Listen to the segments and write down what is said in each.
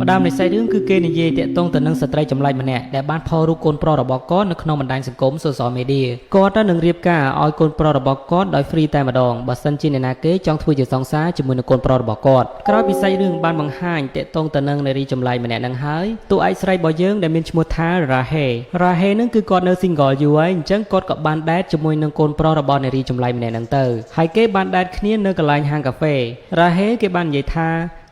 ម្ដាមនៃសាច់រឿងគឺគេនិយាយតាក់ទងទៅនឹងស្ត្រីចម្លែកម្នាក់ដែលបានផុសរូបកូនប្រុសរបស់គាត់នៅក្នុងបណ្ដាញសង្គម social media គាត់នឹងរៀបការឲ្យកូនប្រុសរបស់គាត់ដោយ free តែម្ដងបើសិនជាអ្នកណាគេចង់ធ្វើជាសង្សារជាមួយនឹងកូនប្រុសរបស់គាត់ក្រោយពីសាច់រឿងបានបង្ហាញតាក់ទងទៅនឹងនារីចម្លែកម្នាក់នឹងហើយតួឯកស្រីរបស់យើងដែលមានឈ្មោះថារ៉ាហេនឹងគឺគាត់នៅ single យូរហើយអញ្ចឹងគាត់ក៏បានដែតជាមួយនឹងកូនប្រុសរបស់នារីចម្លែកម្នាក់នឹងទៅហើយគេបានដែតគ្នានៅកន្លែងហាងកាហ្វេរ៉ាហេគេបាននិយាយថា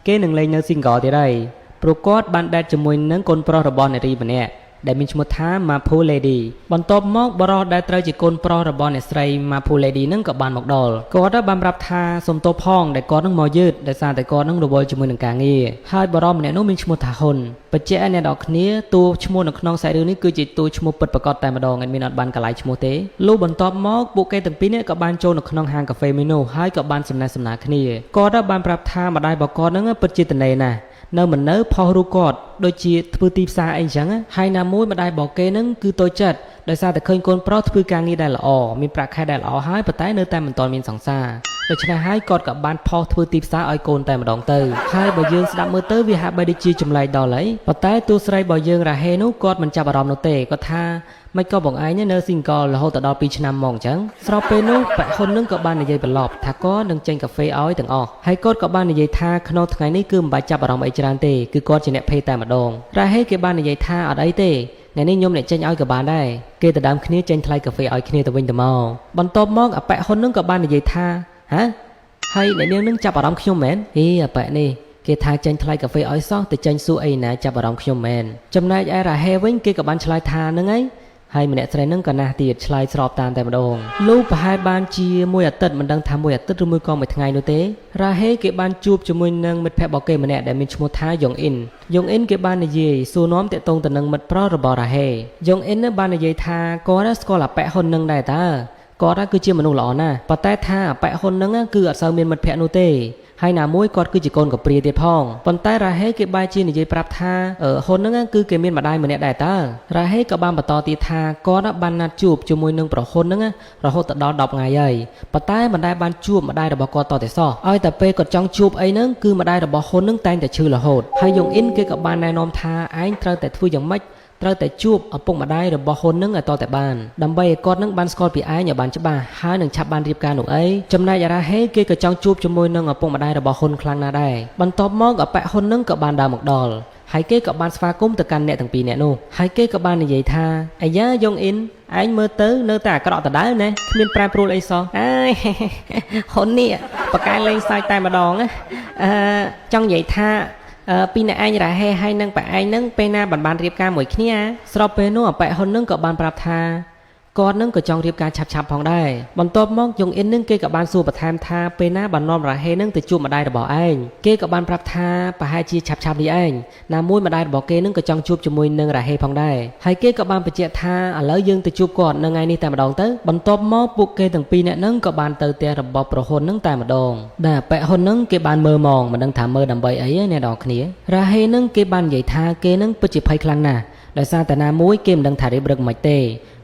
គេនឹងលេងនៅ single ទៀតហើយព្រោះគាត់បានដែតជាមួយនឹងកូនប្រុសរបស់នារីម្នាក់ដែលមានឈ្មោះថា Mapu Lady បន្ទាប់មកបរិសដែលត្រូវជាកូនប្រុសរបស់អ្នកស្រី Mapu Lady នឹងក៏បានមកដល់គាត់បានប្រាប់ថាសូមទោសផងដែលគាត់នឹងមកយឺតដោយសារតែគាត់នឹងរវល់ជាមួយនឹងការងារហើយបរិសម្នាក់នោះមានឈ្មោះថាហ៊ុនបច្ចៈអ្នកនរគ្នាតួឈ្មោះនៅក្នុងខ្សែរឿងនេះគឺជាតួឈ្មោះពិតប្រាកដតែម្ដងមានអត់បានកន្លែងឈ្មោះទេលុះបន្ទាប់មកពួកគេទាំងពីរនាក់ក៏បានចូលនៅក្នុងហាងកាហ្វេមួយនោះហើយក៏បានសំណេះសំណាលគ្នាគាត់បានប្រាប់ថាម្ដាយរបស់គាត់នឹងពិតជាតនេណាស់នៅមិននៅផុសរូបគាត់ដូចជាធ្វើទីផ្សារអីចឹងហើយណាមួយម្ដាយរបស់គេនឹងគឺតូចចិត្តដោយសារតែឃើញកូនប្រុសធ្វើការងារដែលល្អមានប្រាក់ខែដែលល្អហើយប៉ុន្តែនៅតែមិនទាន់មានសង្សារដូច្នេះហើយគាត់ក៏បានផុសធ្វើទីផ្សារឲ្យកូនតែម្ដងទៅហើយបើយើងស្ដាប់មើលទៅវាហាក់បីដូចជាចម្លែកដល់ហើយប៉ុន្តែតួស្រីរបស់យើងរ៉ាហេនោះគាត់មិនចាប់អារម្មណ៍នោះទេគាត់ថាមិនក៏បងឯងនៅ single រហូតដល់2ឆ្នាំមកអញ្ចឹងស្របពេលនោះប៉ាហ៊ុននឹងក៏បាននិយាយបន្លប់ថាគាត់នឹងចេញកាហ្វេឲ្យទាំងអស់ហើយគាត់ក៏បាននិយាយថាក្នុងថ្ងៃនេះគឺមិនបាច់ចាប់អារម្មណ៍អីច្រើនទេគឺគាត់ជាអ្នកភេទតែម្ដងរ៉ាហេគេបាននិយាយថាអត់អីទេថ្ងៃនេះខ្ញុំអ្នកចេញឲ្យក៏បានដែរគេទៅដើមគ្នាចេញថ្លៃកាហ្វេឲ្យគ្នាទៅវិញទៅមកបន្ទាប់មកអាប៉ាហ៊ុននឹងក៏បាននិយាយថាហ៎ហើយអ្នកនាងនឹងចាប់អារម្មណ៍ខ្ញុំមែនហេអាប៉ានេះគេថាចេញថ្លៃកាហ្វេឲ្យសោះទៅចេញសួរអីណាចាប់អារម្មណ៍ខ្ញុំមែនចំណែកឯរ៉ាហេវិញគេក៏បានឆ្លើយថាហ្នឹងហើយហើយម្នាក់ស្រីនឹងក៏ណាស់ទៀតឆ្លើយស្របតាមតែម្ដងលុះប្រហែលបានជាមួយអាទិត្យមិនដឹងថាមួយអាទិត្យឬមួយក៏មួយថ្ងៃនោះទេរ៉ាហេគេបានជួបជាមួយនឹងមិត្តភក្តិរបស់គេម្នាក់ដែលមានឈ្មោះថាយ៉ុងអ៊ីនគេបាននិយាយសួរនាំតាក់ទងទៅនឹងមិត្តប្រុសរបស់រ៉ាហេយ៉ុងអ៊ីនបាននិយាយថាគាត់ស្គាល់អាប៉ែហ៊ុននឹងដែរតើគាត់គឺជាមនុស្សល្អណាស់ប៉ុន្តែថាអាប៉ែហ៊ុននឹងគឺអត់សូវមានមិត្តភក្តិនោះទេហើយណាមួយគាត់គឺជាកូនកព្រាទៀតផងប៉ុន្តែរ៉ាហេគេបែរជានិយាយប្រាប់ថាហ៊ុនហ្នឹងគឺគេមានម្ដាយម្នាក់ដែរតើរ៉ាហេក៏បានបន្តទៀតថាគាត់បានណាត់ជួបជាមួយនឹងប្រហ៊ុនហ្នឹងរហូតដល់10ថ្ងៃហើយប៉ុន្តែមិនដែលបានជួបម្ដាយរបស់គាត់តតែសោះឲ្យតែពេលគាត់ចង់ជួបអីហ្នឹងគឺម្ដាយរបស់ហ៊ុនហ្នឹងតែងតែឈឺរហូតហើយយ៉ុងអ៊ីនគេក៏បានណែនាំថាឯងត្រូវតែធ្វើយ៉ាងម៉េចត្រូវតែជួបឪពុកម្ដាយរបស់ហ៊ុននឹងឲ្យតតែបានដើម្បីឲ្យគាត់នឹងបានស្គាល់ពីឯងឲ្យបានច្បាស់ហើយនឹងឆាប់បានរៀបការនោះអីចំណែករ៉ាហេគេក៏ចង់ជួបជាមួយនឹងឪពុកម្ដាយរបស់ហ៊ុនខ្លាំងណាស់ដែរបន្ទាប់មកអប៉ាហ៊ុននឹងក៏បានដើរមកដល់ហើយគេក៏បានស្វាគមន៍ទៅកាន់អ្នកទាំងពីរអ្នកនោះហើយគេក៏បាននិយាយថាអាយ៉ាយ៉ុងអ៊ីនឯងមើលទៅនៅតែអាក្រក់ដដែលណាគ្មានប្រែប្រួលអីសោះអើយហ៊ុននេះបកកែលេងសើចតែម្ដងចង់និយាយថាពីអ្នកឯងរ៉ាហេហើយនឹងប៉ាឯងនឹងពេលណាបានរៀបការមួយគ្នាស្របពេលនោះអប៉ាហ៊ុននឹងក៏បានប្រាប់ថាគាត់នឹងក៏ចង់រៀបការឆាប់ៗផងដែរបន្ទាប់មកយ៉ុងអ៊ីននឹងគេក៏បានសួរបន្ថែមថាពេលណាបាននាំរ៉ាហេនឹងទៅជួបម្ដាយរបស់ឯងគេក៏បានប្រាប់ថាប្រហែលជាឆាប់ៗនេះឯងណាមួយម្ដាយរបស់គេនឹងក៏ចង់ជួបជាមួយនឹងរ៉ាហេផងដែរហើយគេក៏បានបញ្ជាក់ថាឥឡូវយើងទៅជួបគាត់នៅថ្ងៃនេះតែម្ដងទៅបន្ទាប់មកពួកគេទាំងពីរនាក់នឹងក៏បានទៅផ្ទះរបស់ប្រហ៊ុននឹងតែម្ដងដែលប៉ែហ៊ុននឹងគេបានមើលមកមិនដឹងថាមើលដើម្បីអីអ្នកនរគ្នារ៉ាហេនឹងគេបាននិយាយថាគេនឹងពិតជាភ័យខ្លាំងណាស់ដោយសារតែណាមួយគេមិនដឹងថារៀបរឹកមិនទេ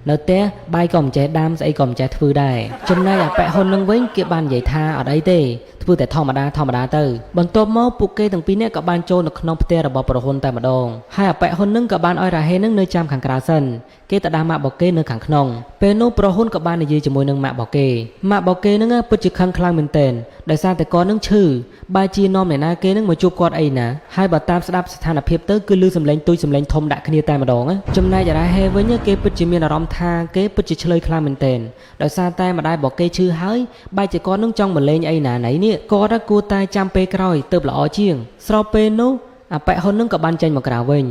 នៅផ្ទះបាយក៏មិនចេះដាំស្អីក៏មិនចេះធ្វើដែរចំណែកអាប៉ែហ៊ុននឹងវិញគេបាននិយាយថាអត់អីទេធ្វើតែធម្មតាទៅបន្ទាប់មកពួកគេទាំងពីរនាក់ក៏បានចូលនៅក្នុងផ្ទះរបស់ប្រហ៊ុនតែម្ដងហើយអាប៉ែហ៊ុននឹងក៏បានឲ្យរ៉ាហេនឹងនៅចាំខាងក្រៅសិនគេទៅដាស់ម៉ាក់របស់គេនៅខាងក្នុងពេលនោះប្រហ៊ុនក៏បាននិយាយជាមួយនឹងម៉ាក់របស់គេនឹងពិតជាខឹងខ្លាំងមែនទែនដោយសារតែគាត់នឹងឈឺបើជានាំអ្នកណាគេនឹងមកជួបគាត់អីណាហើយបើតាមស្ដាប់ស្ថានភាពទៅគឺឮសំឡេងទូចសំឡេងធំដាក់គ្នាតែម្ដងចំណែករ៉ាហេវិញគេពិតជាមានអារម្មណ៍ថាគេពិតជាឆ្លើយខ្លាំងមែនទែនដោយសារតែម្ដាយរបស់គេឈឺហើយបែរជាគាត់នឹងចង់មកលេងអីណាណៃនេះគាត់គួរតែចាំពេលក្រោយទើបល្អជាងស្របពេលនោះអាប៉ែហ៊ុននឹងក៏បានចេញមកក្រៅវិ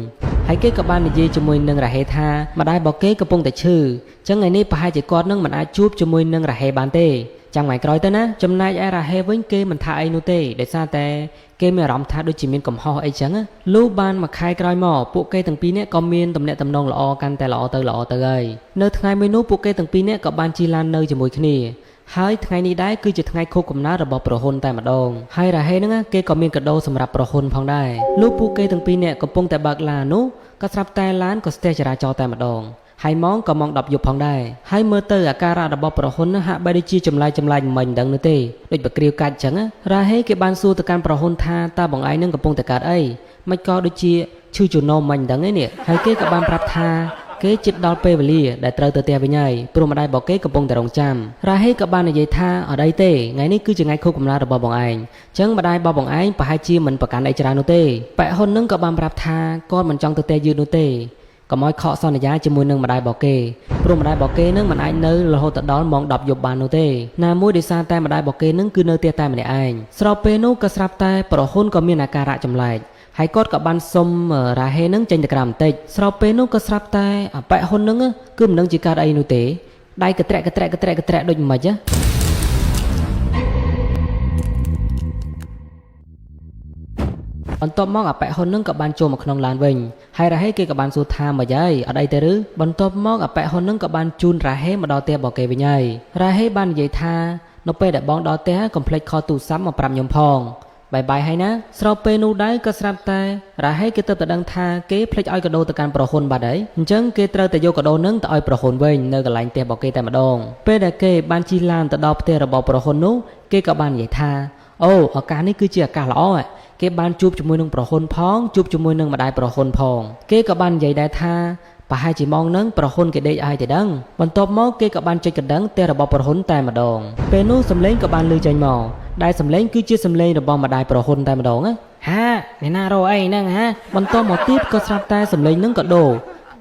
ញហើយគេក៏បាននិយាយជាមួយនឹងរ៉ាហេថាម្ដាយរបស់គេកំពុងតែឈឺចឹងថ្ងៃនេះប្រហែលជាគាត់នឹងមិនអាចជួបជាមួយនឹងរ៉ាហេបានទេចាំថ្ងៃក្រោយទៅណាចំណែកឯរ៉ាហេវិញគេមិនថាអីនោះទេដោយសារតែគេមានអារម្មណ៍ថាដូចជាមានកំហុសអីចឹងលុះបានមួយខែក្រោយមកពួកគេទាំងពីរនាក់ក៏មានទំនាក់ទំនងល្អកាន់តែល្អទៅហើយនៅថ្ងៃមួយនោះពួកគេទាំងពីរនាក់ក៏បានជិះឡាននៅជាមួយគ្នាហើយថ្ងៃនេះដែរគឺជាថ្ងៃខួបកំណើតរបស់ប្រហ៊ុនតែម្ដងហើយរ៉ាហេហ្នឹងគេក៏មានកាដូសម្រាប់ប្រហ៊ុនផងដែរលុះពួកគេទាំងពីរនាក់កំពុងតែបើកឡាននោះក៏ស្រាប់តែឡានក៏ស្ទះចរាចរណ៍តែម្ដងហើយម៉ោងក៏ម៉ោង10យប់ផងដែរហើយមើលទៅអាការៈរបស់ប្រហ៊ុនហាក់បីដូចជាចម្លែកមិនដឹងនោះទេដូចបក្រៀវកាច់ចឹងរ៉ាហេគេបានសួរទៅកាន់ប្រហ៊ុនថាតើបងឯងនឹងកំពុងតែកើតអី មិនក៏ដូចជាឈឺជំនោមមិនដឹងឯនេះហើយគេក៏បានប្រាប់ថាគេជិតដល់ពេលវេលាដែលត្រូវទៅផ្ទះវិញហើយព្រោះម្ដាយរបស់គេកំពុងតែរងចាំរ៉ាហេក៏បាននិយាយថាអត់អីទេថ្ងៃនេះគឺជាថ្ងៃខួបកំណើតរបស់បងឯងអញ្ចឹងម្ដាយរបស់បងឯងប្រហែលជាមិនប្រកាន់អីច្រើននោះទេប៉ែហ៊ុននឹងក៏បានប្រាប់ថាគាត់មិនចង់ទៅផ្ទះយឺតនោះទេកុំឲ្យខកសន្យាជាមួយនឹងម្ដាយរបស់គេព្រោះម្ដាយរបស់គេនឹងមិនអាចនៅរហូតដល់ម៉ោង10យប់បាននោះទេណាមួយដោយសារតែម្ដាយរបស់គេនឹងគឺនៅផ្ទះតែម្នាក់ឯងស្របពេលនោះក៏ស្រាប់តែប្រហ៊ុនក៏មានអាការៈចម្លែកហើយគាត់ក៏បានសុំរ៉ាហេនឹងចេញទៅក្រៅបន្តិចស្របពេលនោះក៏ស្រាប់តែប៉ែហ៊ុននឹងគឺមិនដឹងជាកើតអីនោះទេដៃកត្រែកដូចមិនខ្មិចបន្ទាប់មកប៉ែហ៊ុននឹងក៏បានចូលមកក្នុងឡានវិញហើយរ៉ាហេគេក៏បានសួរថាម៉េចហើយអត់អីទេឬបន្ទាប់មកប៉ែហ៊ុននឹងក៏បានជូនរ៉ាហេមកដល់ផ្ទះរបស់គេវិញហើយរ៉ាហេបាននិយាយថានៅពេលដែលបងដល់ផ្ទះកុំភ្លេចខលទូរស័ព្ទមកប្រាប់ខ្ញុំផងបាយហើយណាស្របពេលនោះដែរក៏ស្រាប់តែរ៉ាហេគេទៅដឹងថាគេភ្លេចឲ្យកាដូទៅកាន់ប្រហ៊ុនបាត់ហើយអញ្ចឹងគេត្រូវតែយកកាដូនឹងទៅឲ្យប្រហ៊ុនវិញនៅកន្លែងផ្ទះរបស់គេតែម្ដងពេលដែលគេបានជិះឡានទៅដល់ផ្ទះរបស់ប្រហ៊ុននោះគេក៏បាននិយាយថាអូឱកាសនេះគឺជាឱកាសល្អគេបានជួបជាមួយនឹងប្រហ៊ុនផងជួបជាមួយនឹងម្ដាយប្រហ៊ុនផងគេក៏បាននិយាយដែរថាប្រហែលជាម៉ោងហ្នឹងប្រហ៊ុនគេដេកឲ្យតែដឹងបន្ទាប់មកគេក៏បានចុចកណ្ដឹងផ្ទះរបស់ប្រហ៊ុនតែម្ដងពេលនោះសំឡេងក៏បានឮចេញមកដែលសំឡេងគឺជាសំឡេងរបស់ម្ដាយប្រហ៊ុនតែម្ដងហាអ្នកណារកអីហ្នឹងហាបន្ទាប់មកទៀតក៏ស្រាប់តែសំឡេងហ្នឹងក៏ដូរ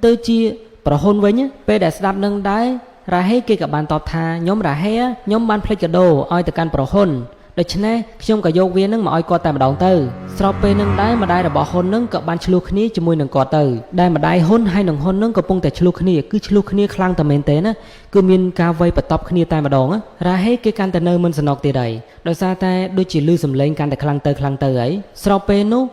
ទៅជាប្រហ៊ុនវិញពេលដែលស្ដាប់នឹងដែររ៉ាហេគេក៏បានតបថាខ្ញុំរ៉ាហេខ្ញុំបានភ្លេចកាដូឲ្យទៅកាន់ប្រហ៊ុនដូច្នេះខ្ញុំក៏យកវានឹងមកឲ្យគាត់តែម្ដងទៅស្របពេលនឹងដែរម្ដាយរបស់ហ៊ុននឹងក៏បានឆ្លោះគ្នាជាមួយនឹងគាត់ទៅដែលម្ដាយហ៊ុនហើយនឹងហ៊ុននឹងកំពុងតែឆ្លោះគ្នាគឺឆ្លោះគ្នាខ្លាំងតែមែនទេណាគឺមានការវាយបន្ទប់គ្នាតែម្ដងរ៉ាហេគេកាន់តែនៅមិនសំណុកទៀតហើយដោយសារតែដូចជាលឺសំឡេងកាន់តែខ្លាំងទៅហើយស្របពេលនោះ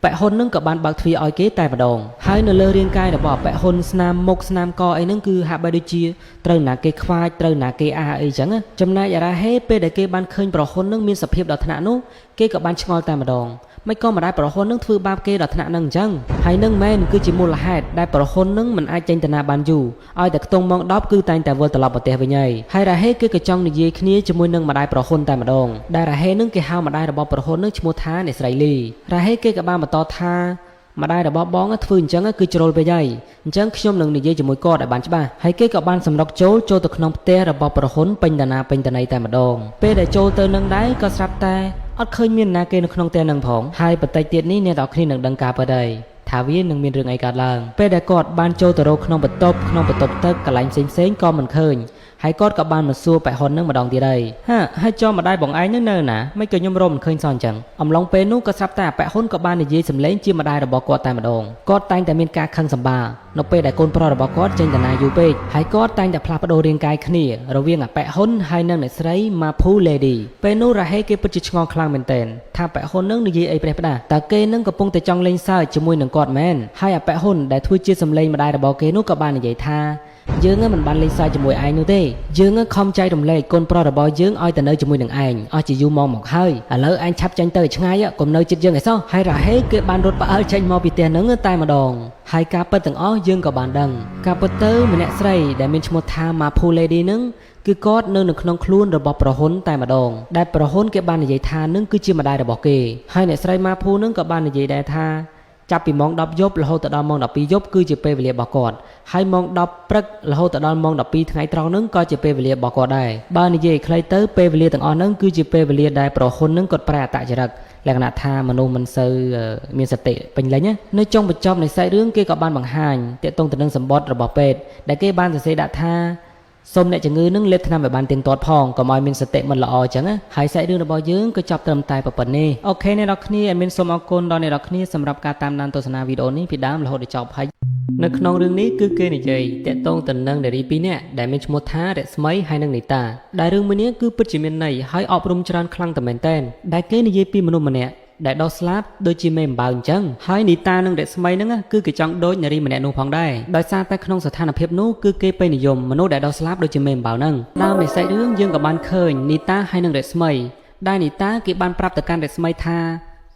ប៉ែហ៊ុននឹងក៏បានបើកទ្វារឲ្យគេតែម្ដងហើយនៅលើរាងកាយរបស់ប៉ែហ៊ុនស្នាមមុខស្នាមកអីហ្នឹងគឺហាក់បីដូចជាត្រូវណាគេខ្វាចត្រូវណាគេអាអីចឹងចំណែករ៉ាហេពេលដែលគេបានឃើញប្រហ៊ុននឹងមានសភាពដល់ថ្នាក់នោះគេក៏បានឆ្ងល់តែម្ដងមិនក៏ម្ដាយប្រហ៊ុននឹងធ្វើបាបគេដល់ថ្នាក់នឹងអញ្ចឹងហើយនឹងមែនគឺជាមូលហេតុដែលប្រហ៊ុននឹងមិនអាចចេញទៅណាបានយូរឲ្យតែខ្ទង់ម៉ោង10គឺតែងតែវិលត្រឡប់ប្រទេសវិញហើយរ៉ាហេគេក៏ចង់និយាយគ្នាជាមួយនឹងម្ដាយប្រហ៊ុនតែម្ដងដែលរ៉ាហេនឹងគេហៅម្ដាយរបស់ប្រហ៊ុននឹងឈ្មោះថាអ្នកស្រីលីរ៉ាហេគេក៏បានបន្តថាម្ដាយរបស់បងធ្វើអញ្ចឹងគឺជ្រុលពេកហើយអញ្ចឹងខ្ញុំនឹងនិយាយជាមួយគាត់ឲ្យបានច្បាស់ហើយគេក៏បានសម្រុកចូលទៅក្នុងផ្ទះរបស់ប្រហ៊ុនពេញតាណាពេញតន័យតែម្ដងពេលដែលចូលទៅនឹងដែរក៏ស្រាប់តែអត់ឃើញមានណាគេនៅក្នុងផ្ទះនឹងផងហើយបន្តិចទៀតនេះអ្នកទាំងគ្នានឹងដឹងការពិតហើយថាវានឹងមានរឿងអីកើតឡើងពេលដែលគាត់បានចូលទៅរកក្នុងបន្ទប់ទឹកកន្លែងផ្សេងក៏មិនឃើញហើយគាត់ក៏បានមកសួរប៉ែហ៊ុននឹងម្ដងទៀតហើយចុះម្ដាយបងឯងនៅណាមិនក៏ខ្ញុំរកមិនឃើញសោះអញ្ចឹងអំឡុងពេលនោះក៏ស្រាប់តែប៉ែហ៊ុនក៏បាននិយាយសម្លេងជាម្ដាយរបស់គាត់តែម្ដងគាត់តែងតែមានការខឹងសម្បានៅពេលដែលកូនប្រុសរបស់គាត់ចេញដំណើរយូរពេកហើយគាត់តែងតែផ្លាស់ប្ដូររាងកាយគ្នារវាងប៉ែហ៊ុនហើយនិងអ្នកស្រីម៉ាភូលេឌីពេលនោះរ៉ាហេគេពិតជាឆ្ងល់ខ្លាំងមែនទែនថាប៉ែហ៊ុននឹងនិយាយអីប្រេះផ្ដាស់តើគេនឹងកំពុងតែចង់លេងសើចជាមួយនឹងគាត់មែនហើយប៉ែហ៊ុនដែលធ្វើជាសម្លេងម្ដាយរបស់គេនោះក៏បាននិយាយថាយើងមិនបានលេងសើចជាមួយឯងនោះទេយើងខំចែករំលែកកូនប្រុសរបស់យើងឲ្យទៅនៅជាមួយនឹងឯងអស់ជាយូរមកហើយឥឡូវឯងឆាប់ចាញ់ទៅឆ្ងាយកុំនៅជិតយើងឯសោះហើយរ៉ាហេគេបានរត់ផ្អើលចេញមកពីផ្ទះនឹងតែម្ដងហើយការពិតទាំងអស់យើងក៏បានដឹងការពិតទៅម្នាក់ស្រីដែលមានឈ្មោះថាម៉ាភូលេឌីនឹងគឺគាត់នៅក្នុងខ្លួនរបស់ប្រហ៊ុនតែម្ដងដែលប្រហ៊ុនគេបាននិយាយថានឹងគឺជាម្ដាយរបស់គេហើយអ្នកស្រីម៉ាភូនឹងក៏បាននិយាយដែរថាចាប់ពីម៉ោង10យប់រហូតដល់ម៉ោង12យប់គឺជាពេលវេលារបស់គាត់ហើយម៉ោង10ព្រឹករហូតដល់ម៉ោង12ថ្ងៃត្រង់ហ្នឹងក៏ជាពេលវេលារបស់គាត់ដែរបើនិយាយខ្លីទៅពេលវេលាទាំងអស់ហ្នឹងគឺជាពេលវេលាដែលប្រហ៊ុនហ្នឹងគាត់ប្រែអត្តចរិតលក្ខណៈថាមនុស្សមិនសូវមានសតិពេញលេញនៅចុងបញ្ចប់នៃសាច់រឿងគេក៏បានបង្ហាញទាក់ទងទៅនឹងសម្បត្តិរបស់ពេទ្យដែលគេបានសរសេរដាក់ថាសូមអ្នកជំងឺនឹងលេបថ្នាំឲ្យបានទៀងទាត់ផងកុំឲ្យមានសតិមិនល្អអញ្ចឹងហើយសាច់រឿងរបស់យើងក៏ចប់ត្រឹមតែប៉ុណ្ណេះអូខេអ្នកនរគ្នាអេមីនសូមអរគុណដល់អ្នកនរគ្នាសម្រាប់ការតាមដានទស្សនាវីដេអូនេះពីដើមរហូតដល់ចប់ហើយនៅក្នុងរឿងនេះគឺគេនិយាយតាក់ទងទៅនឹងនារី2នាក់ដែលមានឈ្មោះថារស្មីហើយនិងនីតាដែលរឿងមួយនេះគឺពិតជាមានន័យហើយអប់រំច្រើនខ្លាំងតែមែនទែនដែលគេនិយាយពីមនុស្សម្នាក់ដែលដោះស្លាប់ដូចជាមេអំបៅអញ្ចឹងហើយនីតានិងរស្មីហ្នឹងគឺគេចង់ដូចនារីម្នាក់នោះផងដែរដោយសារតែក្នុងស្ថានភាពនោះគឺគេពេញនិយមមនុស្សដែលដោះស្លាប់ដូចជាមេអំបៅហ្នឹងតាមនៃសាច់រឿងយើងក៏បានឃើញនីតាហើយនិងរស្មីដែលនីតាគេបានប្រាប់ទៅកាន់រស្មីថា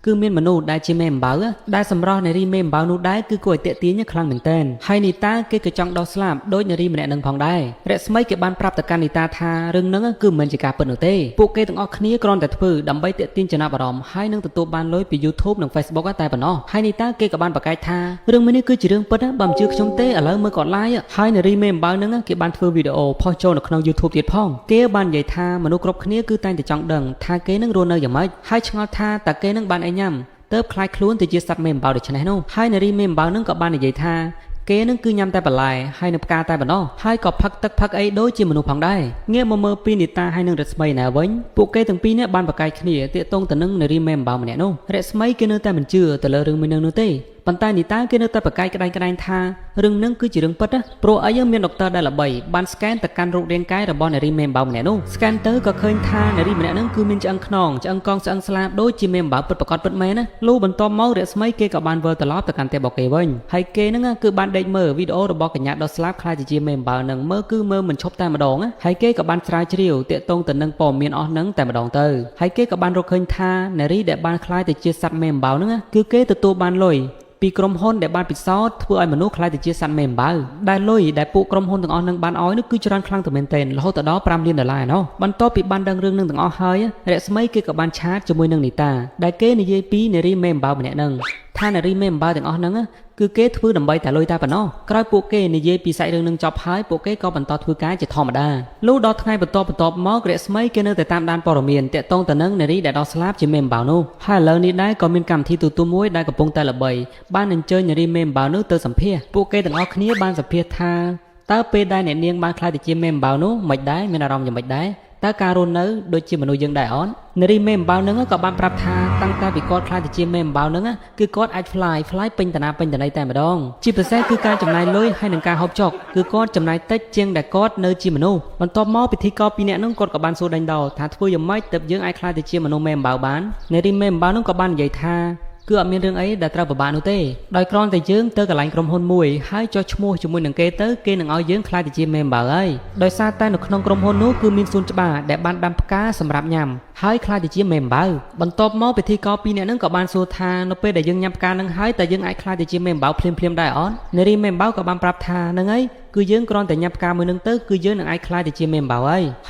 គឺមានមនុស្សដែលជាមេអំបៅដែលសម្រស់នារីមេអំបៅនោះដែរគឺគួរឲ្យទាក់ទាញខ្លាំងមែនទែនហើយនីតាគេក៏ចង់ដោះស្លាប់ដោយនារីម្នាក់នឹងផងដែររស្មីគេបានប្រាប់ទៅកាន់នីតាថារឿងហ្នឹងគឺមិនមែនជាការពិតនោះទេពួកគេទាំងអស់គ្នាគ្រាន់តែធ្វើដើម្បីទាក់ទាញចំណាប់អារម្មណ៍ហើយនឹងទទួលបានលុយពី YouTube និង Facebook តែប៉ុណ្ណោះហើយនីតាគេក៏បានប្រកែកថារឿងមួយនេះគឺជារឿងពិតបើមិនជឿខ្ញុំទេឥឡូវមើលគាត់ live ហើយនារីមេអំបៅហ្នឹងគេបានធ្វើវីដេអូផុសចូលនៅក្នុង YouTube ទៀតផងគេបាននិយាយថាមនុស្សគ្រប់គ្នាគឺតែងតែចង់ដឹងថាគេនឹងរស់នៅយ៉ាងម៉េចហើយឆ្ងល់ថាតើគេនឹងបានអីញ៉ាំទើបខ្លាចខ្លួនទៅជាសត្វមេអំបៅដូច្នេះនោះហើយនារីមេអំបៅនឹងក៏បាននិយាយថាគេនឹងគឺញ៉ាំតែបន្លែហើយនឹងផ្កាតែប៉ុណ្ណោះហើយក៏ផឹកទឹកផឹកអីដូចជាមនុស្សផងដែរងាកមកមើលពីនីតាហើយនឹងរស្មីណែវិញពួកគេទាំងពីរនេះបានប្រកែកគ្នាទាក់ទងទៅនឹងនារីមេអំបៅម្នាក់នោះរស្មីគេនៅតែមិនជឿទៅលើរឿងមួយនឹងនោះទេប៉ុន្តែនីតាគេនៅតែប្រកែកក្តែងថារឿងនឹងគឺជារឿងពិតព្រោះអីមានដុកទ័រដែលល្បីបានស្កេនទៅកាន់រូបរាងកាយរបស់នារីមេអំបៅម្នាក់នោះស្កេនទៅក៏ឃើញថានារីម្នាក់នឹងគឺមានឆ្អឹងខ្នងឆ្អឹងកងឆ្អឹងស្លាបដូចជាមេអំបៅពិតប្រាកដពិតមែនណាលុះបន្ទាប់មករស្មីគេក៏បានវិលត្រឡប់ទៅកាន់ផ្ទះរបស់គេវិញហើយគេនឹងគឺបានដេកមើលវីដេអូរបស់កញ្ញាដ៏ស្លាប់ខ្លាចទៅជាមេអំបៅនឹងមើលគឺមើលមិនឈប់តែម្ដងហើយគេក៏បានស្រាវជ្រាវទាក់ទងទៅនឹងព័ត៌មានអស់នឹងតែម្ដងទៅហើយគេក៏បានរកឃើញថានារីដែលបានខ្លាចទៅជាសត្វមេអំបៅនឹងគឺគេទទួលបានលុយពីក្រុមហ៊ុនដែលបានពិសោធន៍ធ្វើឲ្យមនុស្សខ្លាចទៅជាសត្វមេអំបៅដែលលុយដែលពួកក្រុមហ៊ុនទាំងអស់នឹងបានឲ្យនោះគឺច្រើនខ្លាំងទៅមែនទែនរហូតដល់$5 លានណោះបន្ទាប់ពីបានដឹងរឿងនឹងទាំងអស់ហើយរស្មីគេក៏បានឆាតជាមួយនឹងនីតាដែលគេនិយាយពីនារីមេអំបៅម្នាក់នឹងថានារីមេអំបៅទាំងអស់ហ្នឹងគឺគេធ្វើដើម្បីតែលុយតែប៉ុណ្ណោះក្រោយពួកគេនិយាយពីសាច់រឿងនឹងចប់ហើយពួកគេក៏បន្តធ្វើការជាធម្មតាលុះដល់ថ្ងៃបន្ទាប់មករស្មីគេនៅតែតាមដានព័ត៌មានទាក់ទងទៅនឹងនារីដែលដោះស្លាប់ជាមេអំបៅនោះហើយឥឡូវនេះដែរក៏មានកម្មវិធីទូទួលមួយដែលកំពុងតែល្បីបានអញ្ជើញនារីមេអំបៅនោះទៅសម្ភាសពួកគេទាំងអស់គ្នាបានសម្ភាសថាតើពេលដែលអ្នកនាងបានខ្លាចទៅជាមេអំបៅនោះមិនដែរមានអារម្មណ៍យ៉ាងម៉េចដែរតើការរស់នៅដូចជាមនុស្សយើងដែរអត់នារីមេអំបៅនឹងក៏បានប្រាប់ថាតាំងតែពីគាត់ខ្លាចទៅជាមេអំបៅនឹងគឺគាត់អាច fly ពេញតាណាពេញតន័យតែម្ដងជាពិសេសគឺការចំណាយលុយហើយនឹងការហូបចុកគឺគាត់ចំណាយតិចជាងដែលគាត់នៅជាមនុស្សបន្ទាប់មកពិធីករពីរនាក់នោះគាត់ក៏បានសួរដេញដោលថាធ្វើយ៉ាងម៉េចទើបយើងអាចខ្លាចទៅជាមនុស្សមេអំបៅបាននារីមេអំបៅនឹងក៏បាននិយាយថាគឺអត់មានរឿងអីដែលត្រូវពិបាកនោះទេដោយគ្រាន់តែយើងទៅកន្លែងក្រុមហ៊ុនមួយហើយចុះឈ្មោះជាមួយនឹងគេទៅគេនឹងឲ្យយើងខ្លាចទៅជាមេអំបៅហើយដោយសារតែនៅក្នុងក្រុមហ៊ុននោះគឺមានសួនច្បារដែលបានដាំផ្កាសម្រាប់ញ៉ាំហើយខ្លាចទៅជាមេអំបៅបន្ទាប់មកពិធីករពីរនាក់នឹងក៏បានសួរថានៅពេលដែលយើងញ៉ាំផ្កានឹងហើយតើយើងអាចខ្លាចទៅជាមេអំបៅភ្លាមៗដែរអត់នារីមេអំបៅក៏បានប្រាប់ថាហ្នឹងហើយគឺយើងគ្រាន់តែញ៉ាំផ្កាមួយនឹងទៅគឺយើងនឹងអាចខ្លាចទៅជាមេអំបៅ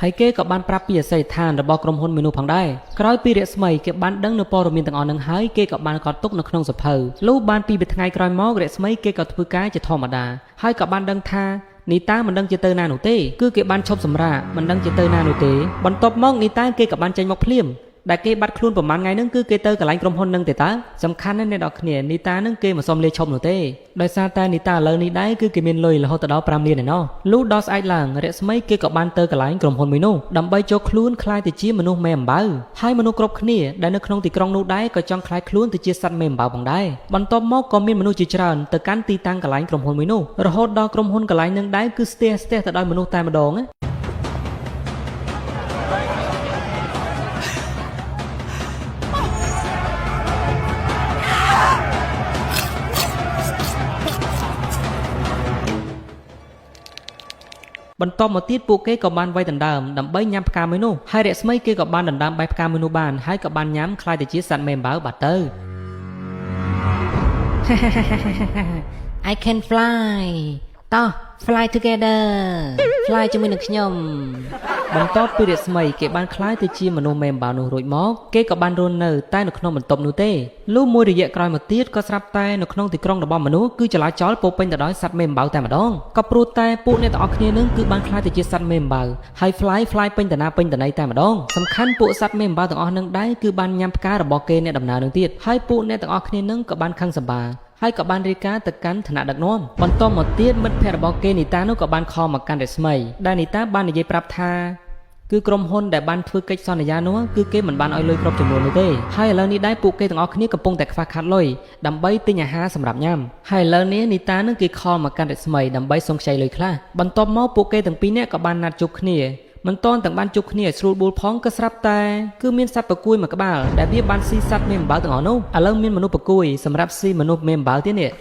ហើយគេក៏បានប្រាប់ពីអាសយដ្ឋានរបស់ក្រុមហ៊ុនមួយនោះផងដែរក្រោយពីរស្មីគេបានដឹងនៅព័ត៌មានទាំងអស់នឹងហើយគេក៏បានកត់ទុកនៅក្នុងសភៅលុះបានពីថ្ងៃក្រោយមករស្មីគេក៏ធ្វើការជាធម្មតាហើយក៏បានដឹងថានីតាមិនដឹងជាទៅណានោះទេគឺគេបានឈប់សម្រាកមិនដឹងជាទៅណានោះទេបន្ទាប់មកនីតាគេក៏បានចេញមកភ្លាមដែលគេបាត់ខ្លួនប្រហែលថ្ងៃហ្នឹងគឺគេទៅកន្លែងក្រុមហ៊ុនហ្នឹងទេតើសំខាន់ណាស់អ្នកនរគ្នានីតាហ្នឹងគេមិនសមលាឈប់នោះទេដោយសារតែនីតាឥឡូវនេះដែរគឺគេមានលុយរហូតដល់$5 លានឯណោះលុះដល់ស្អែកឡើងរស្មីគេក៏បានទៅកន្លែងក្រុមហ៊ុនមួយនោះដើម្បីចូលខ្លួនខ្លាយទៅជាមនុស្សមេអំបៅហើយមនុស្សគ្រប់គ្នាដែលនៅក្នុងទីក្រុងនោះដែរក៏ចង់ខ្លាយខ្លួនទៅជាសត្វមេអំបៅផងដែរបន្ទាប់មកក៏មានមនុស្សជាច្រើនទៅកាន់ទីតាំងកន្លែងក្រុមហ៊ុនមួយនោះរហូតដល់ក្រុមហ៊ុនកន្លែងហ្នឹងដែរគឺស្ទះទៅដោយមនុស្សតែម្ដងបន្ទាប់មកទៀតពួកគេក៏បានវាយដណ្ដើមដើម្បីញ៉ាំផ្កាមួយនោះហើយរស្មីគេក៏បានដណ្ដើមបែបផ្កាមួយនោះបានហើយក៏បានញ៉ាំខ្លាយទៅជាសត្វមេអំបៅបាត់ទៅ I can fly តោះ fly together fly ជាមួយនឹងខ្ញុំបន្ទាប់ពីរស្មីគេបានខ្លាយទៅជាមនុស្សមេអំបៅនោះរួចមកគេក៏បានរស់នៅតែនៅក្នុងបន្ទប់នោះទេលុះមួយរយៈក្រោយមកទៀតក៏ស្រាប់តែនៅក្នុងទីក្រុងរបស់មនុស្សគឺចលាចលពោពេញទៅដោយសត្វមេអំបៅតែម្ដងក៏ព្រោះតែពួកអ្នកទាំងអស់គ្នានឹងគឺបានខ្លាយទៅជាសត្វមេអំបៅហើយ fly ពេញតាណាពេញតន័យតែម្ដងសំខាន់ពួកសត្វមេអំបៅទាំងអស់នឹងដែរគឺបានញ៉ាំផ្ការបស់គេអ្នកដំណើរនឹងទៀតហើយពួកអ្នកទាំងអស់គ្នានឹងក៏បានខឹងសម្បាហើយក៏បានរាយការណ៍ទៅកាន់ឋានៈដឹកនាំបន្តមកទៀតមិត្តភ័ក្តិរបស់គេនីតានោះក៏បានខលមកកាន់រស្មីដែលនីតាបាននិយាយប្រាប់ថាគឺក្រុមហ៊ុនដែលបានធ្វើកិច្ចសន្យានោះគឺគេមិនបានឲ្យលុយគ្រប់ចំនួននោះទេហើយឥឡូវនេះដែរពួកគេទាំងអស់គ្នាកំពុងតែខ្វះខាតលុយដើម្បីទិញអាហារសម្រាប់ញ៉ាំហើយឥឡូវនេះនីតានឹងគេខលមកកាន់រស្មីដើម្បីសុំខ្ចីលុយខ្លះបន្ទាប់មកពួកគេទាំងពីរនាក់ក៏បានណាត់ជួបគ្នាមិនតន់ទាំងបានជួបគ្នាស្រួលបួលផងក៏ស្រាប់តែគឺមានសត្វប្រគួយមួយក្បាលដែលវាបានស៊ីសត្វមេអំបៅទាំងអស់នោះឥឡូវមានមនុស្សប្រគួយសម្រាប់ស៊ីមនុស្សមេអំបៅទៀតនេះ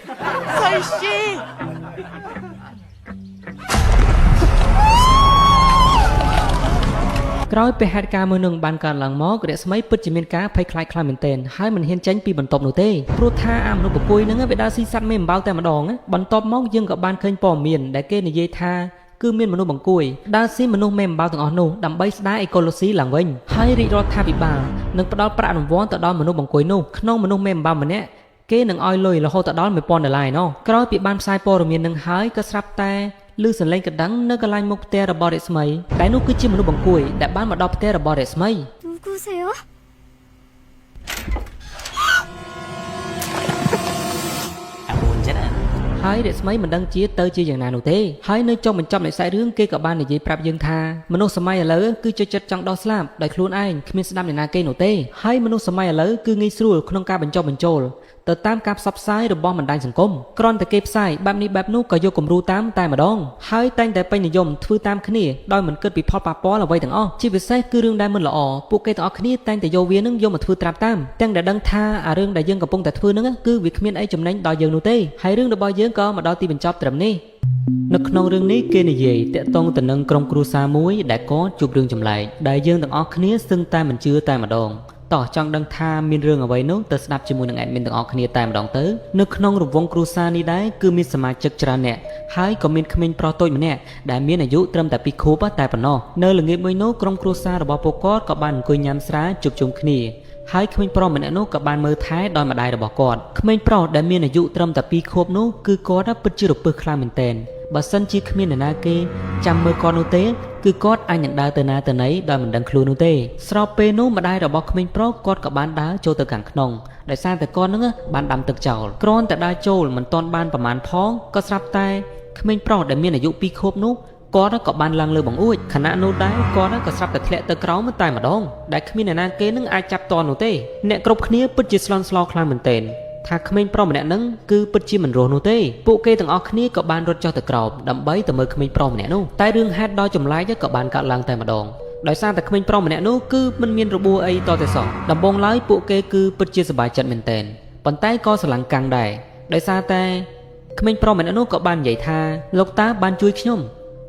ក្រោយពេលហេតុការណ៍មួយនឹងបានកើតឡើងមករស្មីពិតជាមានការភ័យខ្លាចខ្លាំងមែនទែនហើយមិនហ៊ានចេញពីបន្ទប់នោះទេព្រោះថាអាមនុស្សពពុយនឹងវាដើរស៊ីសัตว์មេអំបៅតែម្ដងបន្ទាប់មកយើងក៏បានឃើញព័ត៌មានដែលគេនិយាយថាគឺមានមនុស្សបង្គាយដើរស៊ីមនុស្សមេអំបៅទាំងអស់នោះដើម្បីស្ដារអេកូឡូស៊ីឡើងវិញហើយរាជរដ្ឋាភិបាលនឹងផ្ដល់ប្រាក់រង្វាន់ទៅដល់មនុស្សបង្គាយនោះក្នុងមនុស្សមេអំបៅម្នាក់គេនឹងឲ្យលុយរហូតដល់$1000ណោះក្រោយពីបានផ្សាយព័ត៌មាននឹងហើយក៏ស្រាប់តែឮសលេងកណ្ដឹងនៅកន្លែងមុខផ្ទះរបស់រស្មីដែលនោះគឺជាមនុស្សបង្គាយដែលបានមកដល់ផ្ទះរបស់រស្មីហើយរស្មីមិនដឹងជាទៅជាយ៉ាងណានោះទេហើយនៅចុងបញ្ចប់នៃខ្សែរឿងគេក៏បាននិយាយប្រាប់យើងថាមនុស្សសម័យឥឡូវគឺចូលចិត្តចង់ដោះស្លាប់ដោយខ្លួនឯងគ្មានស្ដាប់អ្នកណាគេនោះទេហើយមនុស្សសម័យឥឡូវគឺងាយស្រួលក្នុងការបញ្ចុះបញ្ចូលទៅតាមការផ្សព្វផ្សាយរបស់បណ្ដាញសង្គមគ្រាន់តែគេផ្សាយបែបនេះបែបនោះក៏យកគំរូតាមតែម្ដងហើយតែងតែពេញនិយមធ្វើតាមគ្នាដោយមិនគិតពីផលប៉ះពាល់អ្វីទាំងអស់ជាពិសេសគឺរឿងដែលមិនល្អពួកគេទាំងអស់គ្នាតែងតែយកវានឹងយកមកធ្វើត្រាប់តាមទាំងដែលដឹងថាអារឿងដែលយើងកំពុងតែធ្វើនឹងគឺវាគ្មានអីចំណេញដល់យើងនោះទេហើយរឿងរបស់យើងក៏មកដល់ទីបញ្ចប់ត្រឹមនេះនៅក្នុងរឿងនេះគេនិយាយតាក់ទងទៅនឹងក្រុមគ្រួសារមួយដែលក៏ជួបរឿងចម្លែកដែលយើងទាំងអស់គ្នាសឹងតែមិនជឿតែម្ដងតោះចង់ដឹងថាមានរឿងអ្វីនោះទៅស្ដាប់ជាមួយនឹង admin ទាំងអស់គ្នាតែម្ដងទៅនៅក្នុងរង្វង់គ្រួសារនេះដែរគឺមានសមាជិកច្រើនអ្នកហើយក៏មានក្មេងប្រុសតូចម្នាក់ដែលមានអាយុត្រឹមតែ2ខួបតែប៉ុណ្ណោះនៅល្ងាចមួយនោះក្រុមគ្រួសាររបស់ពួកគាត់ក៏បានអង្គុយញ៉ាំស្រាជួបជុំគ្នាហើយក្មេងប្រុសម្នាក់នោះក៏បានមើលថែដោយម្ដាយរបស់គាត់ក្មេងប្រុសដែលមានអាយុត្រឹមតែ2ខួបនោះគឺគាត់ពិតជារពឹសខ្លាំងមែនទែនបើសិនជាគ្មាននរណាគេចាំមើលគាត់នោះទេគឺគាត់អាចនឹងដើរទៅណាទៅណីដោយមិនដឹងខ្លួននោះទេស្របពេលនោះម្ដាយរបស់ក្មេងប្រុសគាត់ក៏បានដើរចូលទៅខាងក្នុងដោយសារតែគាត់នឹងបានដាំទឹកចោលគ្រាន់តែដើរចូលមិនទាន់បានប្រមាណផងក៏ស្រាប់តែក្មេងប្រុសដែលមានអាយុ2ខួបនោះគាត់ក៏បានឡើងលើបង្អួចខណៈនោះដែរគាត់ក៏ស្រាប់តែធ្លាក់ទៅក្រោមតែម្ដងដែលគ្មាននរណាគេនឹងអាចចាប់តនោះទេអ្នកគ្រប់គ្នាពិតជាស្លន់ស្លោខ្លាំងមែនទែនថាក្មេងប្រុសម្នាក់ហ្នឹងគឺពិតជាមិនរស់នោះទេពួកគេទាំងអស់គ្នាក៏បានរត់ចុះទៅក្រោមដើម្បីទៅមើលក្មេងប្រុសម្នាក់នោះតែរឿងហេតុដ៏ចម្លែកក៏បានកើតឡើងតែម្ដងដោយសារតែក្មេងប្រុសម្នាក់នោះគឺមិនមានរបួសអីតតែសោះដំបូងឡើយពួកគេគឺពិតជាសប្បាយចិត្តមែនទែនប៉ុន្តែក៏ស្រឡាញ់កាំងដែរដោយសារតែក្មេងប្រុសម្នាក់នោះក៏បាននិយាយថាលោកតាបានជួយខ្ញុំ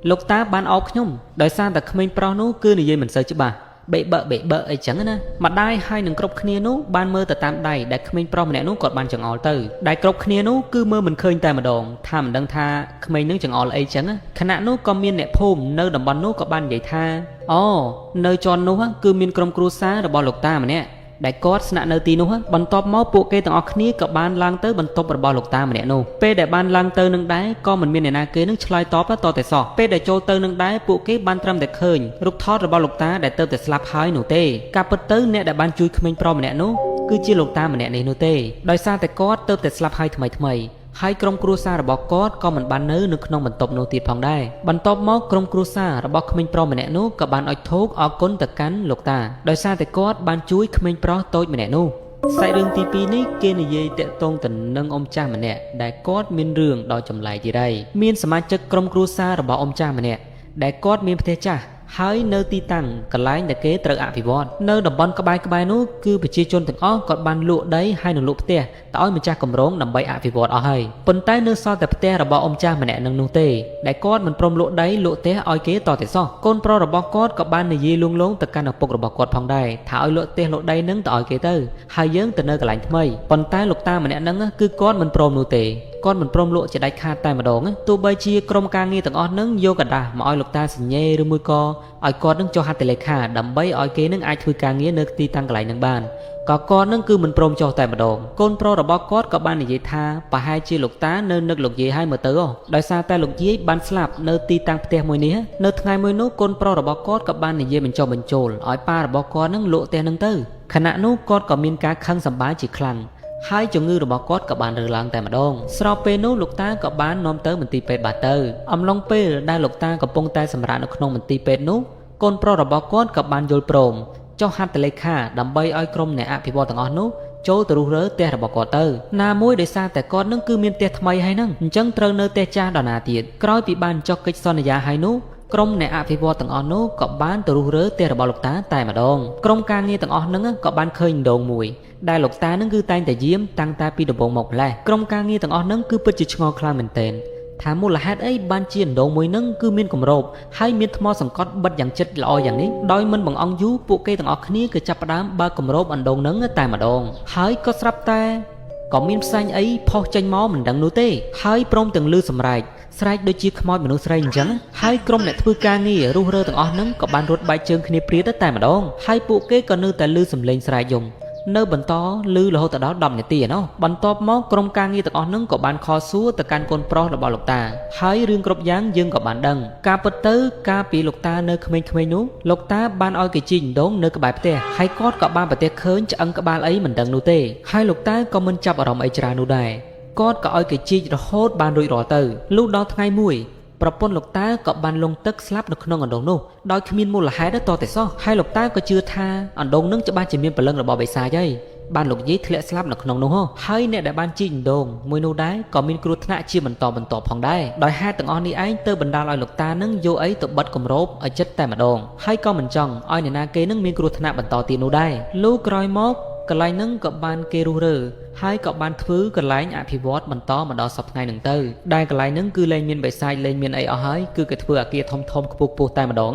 លោកតាបានអោបខ្ញុំដោយសារតែក្មេងប្រុសនោះគឺនិយាយមិនសូវច្បាស់បេបអីចឹងណាម្ដាយហើយនឹងគ្រប់គ្នានោះបានមើលទៅតាមដៃដែលក្មេងប្រុសម្នាក់នោះគាត់បានចង្អុលទៅដែលគ្រប់គ្នានោះគឺមើលមិនឃើញតែម្ដងថាមិនដឹងថាក្មេងនឹងចង្អុលអីចឹងខណៈនោះក៏មានអ្នកភូមិនៅតំបន់នោះក៏បាននិយាយថាអូនៅជាន់នោះគឺមានក្រុមគ្រួសាររបស់លោកតាម្នាក់ដែលគាត់ស្នាក់នៅទីនោះបន្ទាប់មកពួកគេទាំងអស់គ្នាក៏បានឡើងទៅបន្ទប់របស់លោកតាម្នាក់នោះពេលដែលបានឡើងទៅនឹងដែរក៏មិនមានអ្នកណាគេនឹងឆ្លើយតបតតែសោះពេលដែលចូលទៅនឹងដែរពួកគេបានត្រឹមតែឃើញរូបថតរបស់លោកតាដែលទៅតែស្លាប់ហើយនោះទេការពិតទៅអ្នកដែលបានជួយក្មេងប្រុសម្នាក់នោះគឺជាលោកតាម្នាក់នេះនោះទេដោយសារតែគាត់ទៅតែស្លាប់ហើយថ្មីហើយក្រុមគ្រួសាររបស់គាត់ក៏មិនបាននៅក្នុងបន្ទប់នោះទៀតផងដែរបន្ទាប់មកក្រុមគ្រួសាររបស់ក្មេងប្រុសម្នាក់នោះក៏បានអុជធូបអរគុណទៅកាន់លោកតាដោយសារតែគាត់បានជួយក្មេងប្រុសតូចម្នាក់នោះខ្សែរឿងទី2នេះគេនិយាយតាក់ទងទៅនឹងអ៊ំចាស់ម្នាក់ដែលគាត់មានរឿងដ៏ចម្លែកទៀតហើយមានសមាជិកក្រុមគ្រួសាររបស់អ៊ំចាស់ម្នាក់ដែលគាត់មានផ្ទះចាស់ហើយនៅទីតាំងកន្លែងដែលគេត្រូវអភិវឌ្ឍនៅតំបន់ក្បែរនោះគឺប្រជាជនទាំងអស់គាត់បានលក់ដីហើយនឹងលក់ផ្ទះទៅឲ្យម្ចាស់គម្រោងដើម្បីអភិវឌ្ឍអស់ហើយប៉ុន្តែនៅសល់តែផ្ទះរបស់អ៊ំចាស់ម្នាក់នឹងនោះទេដែលគាត់មិនព្រមលក់ដីលក់ផ្ទះឲ្យគេតតែសោះកូនប្រុសរបស់គាត់ក៏បាននិយាយលួងលោមទៅកាន់ឪពុករបស់គាត់ផងដែរថាឲ្យលក់ផ្ទះលក់ដីនឹងទៅឲ្យគេទៅហើយយើងទៅនៅកន្លែងថ្មីប៉ុន្តែលោកតាម្នាក់នឹងគឺគាត់មិនព្រមនោះទេគាត់មិនព្រមលក់ជាដាច់ខាតតែម្ដងទោះបីជាក្រុមការងារទាំងអស់នឹងយកกระดาษមកឲ្យលោកតាសញ្ញេឬមួយក៏ឲ្យគាត់នឹងចុះហត្ថលេខាដើម្បីឲ្យគេនឹងអាចធ្វើការងារនៅទីតាំងកន្លែងនឹងបានក៏គាត់នឹងគឺមិនព្រមចុះតែម្ដងកូនប្រុសរបស់គាត់ក៏បាននិយាយថាប្រហែលជាលោកតានៅនឹកលោកយាយឲ្យមើលទៅដោយសារតែលោកយាយបានស្លាប់នៅទីតាំងផ្ទះមួយនេះនៅថ្ងៃមួយនោះកូនប្រុសរបស់គាត់ក៏បាននិយាយបញ្ចុះបញ្ចូលឲ្យប៉ារបស់គាត់នឹងលក់ផ្ទះនឹងទៅខណៈនោះគាត់ក៏មានការខឹងសម្បារជាខ្លាំងហើយជំងឺរបស់គាត់ក៏បានរើឡើងតែម្ដងស្របពេលនោះលោកតាក៏បាននាំទៅមន្ទីរពេទ្យបាត់ទៅអំឡុងពេលដែលលោកតាកំពុងតែសម្រាកនៅក្នុងមន្ទីរពេទ្យនោះកូនប្រុសរបស់គាត់ក៏បានយល់ព្រមចុះហត្ថលេខាដើម្បីឲ្យក្រុមអ្នកអភិវឌ្ឍទាំងអស់នោះចូលទៅរុះរើផ្ទះរបស់គាត់ទៅណាមួយដោយសារតែគាត់នឹងគឺមានផ្ទះថ្មីហើយហ្នឹងអញ្ចឹងត្រូវនៅផ្ទះចាស់ដល់ណាទៀតក្រោយពីបានចុះកិច្ចសន្យាហើយនោះក្រុមអ្នកអភិវឌ្ឍទាំងអស់នោះក៏បានទៅរុះរើផ្ទះរបស់លោកតាតែម្ដងក្រុមការងារទាំងអស់ហ្នឹងក៏បានឃើញដងមួយដែលលោកតានឹងគឺតែងតែយាមតាំងតែពីដំបូងមកម្លេះក្រុមការងារទាំងអស់ហ្នឹងគឺពិតជាឆ្ងល់ខ្លាំងមែនទែន ថាមូលហេតុអីបានជាអណ្ដូងមួយនឹងគឺមានគម្របហើយមានថ្មសង្កត់បិទយ៉ាងជិតល្អយ៉ាងនេះដោយមិនបង្អង់យូរពួកគេទាំងអស់គ្នាគឺចាប់ផ្ដើមបើកគម្របអណ្ដូងនឹងតែម្ដងហើយក៏ស្រាប់តែក៏មានផ្សែងអីផុសចេញមកមិនដឹងនោះទេហើយព្រមទាំងលឺសម្រែកស្រែកដូចជាខ្មោចមនុស្សស្រីអញ្ចឹងហើយក្រុមអ្នកធ្វើការងាររុះរើទាំងអស់ហ្នឹងក៏បានរត់បែកជើងគ្នាព្រាតតែម្ដងហើយពួកគេក៏នៅតែលឺសំឡេងស្រែកយំនៅបន្តលឺរហូតដល់10នាទីឯណោះបន្ទាប់មកក្រុមការងារទាំងអស់ហ្នឹងក៏បានខលសួរទៅកាន់កូនប្រុសរបស់លោកតាហើយរឿងគ្រប់យ៉ាងយើងក៏បានដឹងការពិតទៅកាលពីលោកតានៅក្មេងៗនោះលោកតាបានឲ្យគេជីកអណ្ដូងនៅក្បែរផ្ទះហើយគាត់ក៏បានប្រទះឃើញឆ្អឹងក្បាលអីមិនដឹងនោះទេហើយលោកតាក៏មិនចាប់អារម្មណ៍អីច្រើននោះដែរគាត់ក៏ឲ្យគេជីករហូតបានរួចរាល់ទៅលុះដល់ថ្ងៃមួយប្រពន្ធលោកតាក៏បានលង់ទឹកស្លាប់នៅក្នុងអណ្ដូងនោះដោយគ្មានមូលហេតុតតែសោះហើយលោកតាក៏ជឿថាអណ្ដូងនឹងច្បាស់ជាមានព្រលឹងរបស់បិសាចហើយបានលោកយាយធ្លាក់ស្លាប់នៅក្នុងនោះហើយអ្នកដែលបានជីកអណ្ដូងមួយនោះដែរក៏មានគ្រោះថ្នាក់ជាបន្តផងដែរដោយហេតុទាំងអស់នេះឯងទៅបណ្ដាលឲ្យលោកតានឹងយកអីទៅបិទគម្របឲ្យចិត្តតែម្ដងហើយក៏មិនចង់ឲ្យអ្នកណាគេនឹងមានគ្រោះថ្នាក់បន្តទៀតនោះដែរលុះក្រោយមកកន្លែងហ្នឹងក៏បានគេរុះរើហើយក៏បានធ្វើកន្លែងអភិវឌ្ឍបន្តមកដល់សប្តាហ៍ថ្ងៃហ្នឹងទៅដែលកន្លែងហ្នឹងគឺលែងមានបិសាចលែងមានអីអស់ហើយគឺគេធ្វើអាគារធំខ្ពស់តែម្ដង